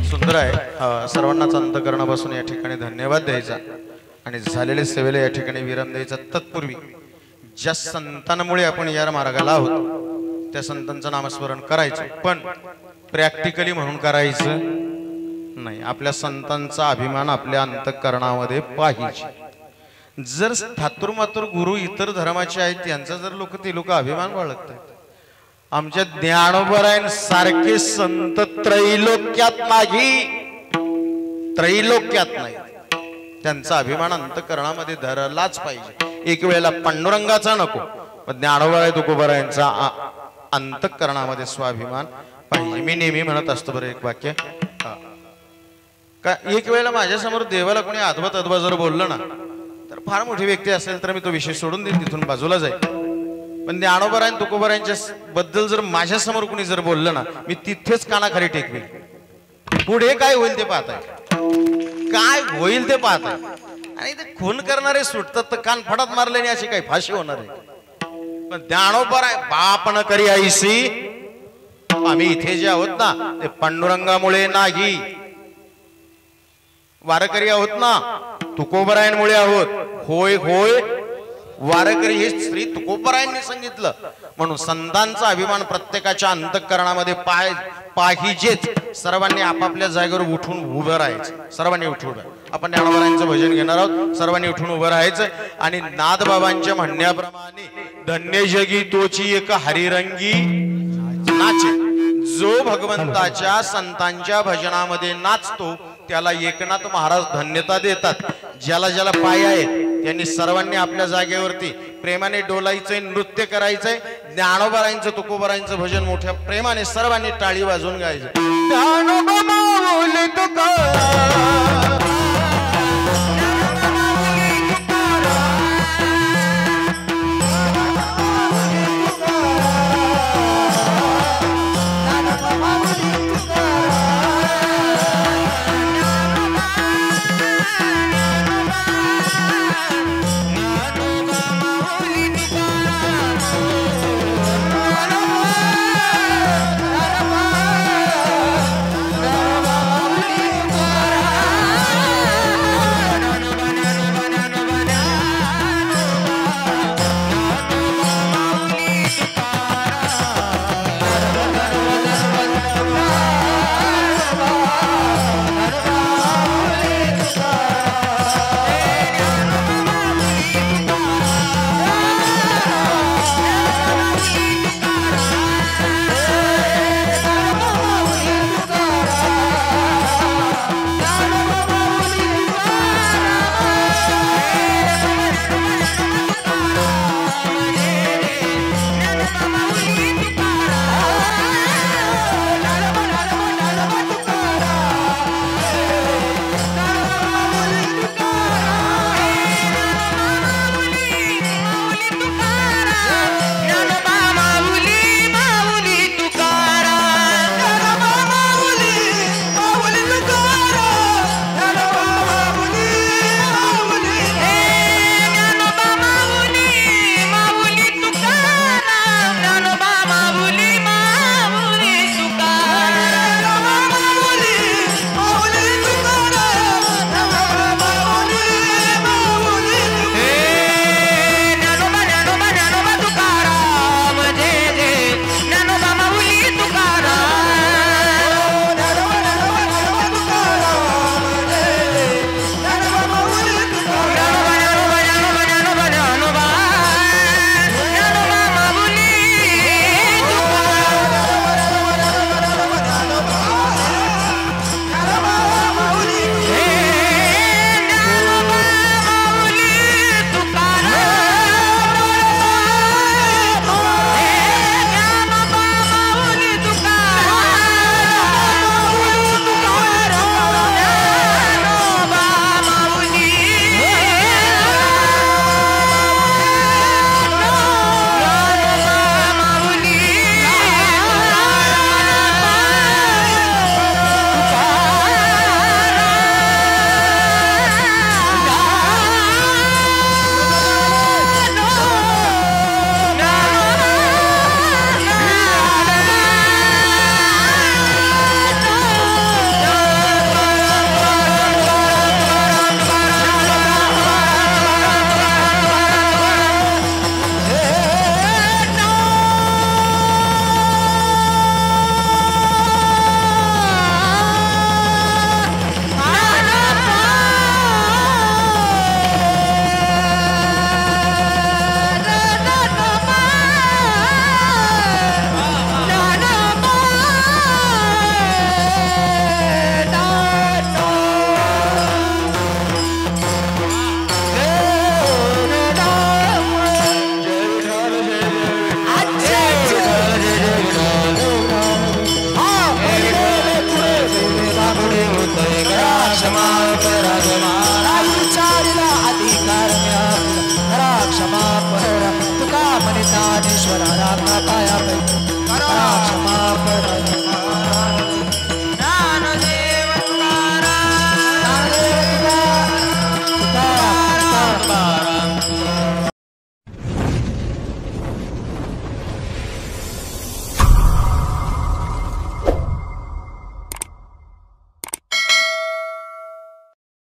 सुंदर आहे. सर्वांनाच अंतःकरणापासून या ठिकाणी धन्यवाद द्यायचा आणि झालेल्या सेवेला या ठिकाणी विराम द्यायचा. तत्पूर्वी ज्या संतांमुळे आपण या मार्गाला आहोत त्या संतांचं नामस्मरण करायचं, पण प्रॅक्टिकली म्हणून करायचं नाही. आपल्या संतांचा अभिमान आपल्या अंतःकरणामध्ये पाहिजे. जर ठातुरमातुर गुरु इतर धर्माचे आहेत त्यांचा जर ते लोक अभिमान बाळगतात. आमच्या ज्ञानोबरायन सारखे संत त्रैलोक्यात नाही. त्यांचा अभिमान अंतःकरणामध्ये धरलाच पाहिजे. एक वेळेला पांडुरंगाचा नको, पण ज्ञानोबराय तुकोबरायांचा अंतःकरणामध्ये स्वाभिमान पाहिजे. मी नेहमी म्हणत असतो बरं एक वाक्य का, एक वेळेला माझ्यासमोर देवाला कोणी अद्भुत जर बोललं ना तर फार मोठी व्यक्ती असेल तर मी तो विषय सोडून देईन, तिथून बाजूला जाईल. पण ज्ञानोबराय तुकोबरायांच्या बद्दल जर माझ्यासमोर कोणी जर बोललं ना मी तिथेच कानाखाली टेकवेल. पुढे काय होईल ते पाहताय, काय होईल ते पाहताय. आणि ते खून करणारे सुटतात तर कान फडात मारल्याने अशी काही फाशी होणार आहे. पण ज्ञानोबराय बाप न करी ऐसी. आम्ही इथे जे आहोत ना ते पांडुरंगामुळे नाही, वारकरी आहोत ना तुकोबरायांमुळे आहोत. होय होय वारकरी हे श्री तुकोबरायांनी सांगितलं. म्हणून संतांचा अभिमान प्रत्येकाच्या अंतःकरणामध्ये पाहिजेच. सर्वांनी आपापल्या जागेवर उठून उभं राहायचं. सर्वांनी उठून आपण ज्ञानोबरायांचं भजन घेणार आहोत. सर्वांनी उठून उभं राहायचं आणि नादबाबांच्या म्हणण्याप्रमाणे धन्य जगी तोची एक हरिरंगी नाचे. जो भगवंताच्या संतांच्या भजनामध्ये नाचतो त्याला एकनाथ महाराज धन्यता देतात. ज्याला ज्याला पाय आहेत त्यांनी सर्वांनी आपल्या जागेवरती प्रेमाने डोलायचंय, नृत्य करायचंय. ज्ञानोबरायांचं तुकोबरायांचं भजन मोठ्या प्रेमाने सर्वांनी टाळी वाजवून गायचं. ज्ञानोबा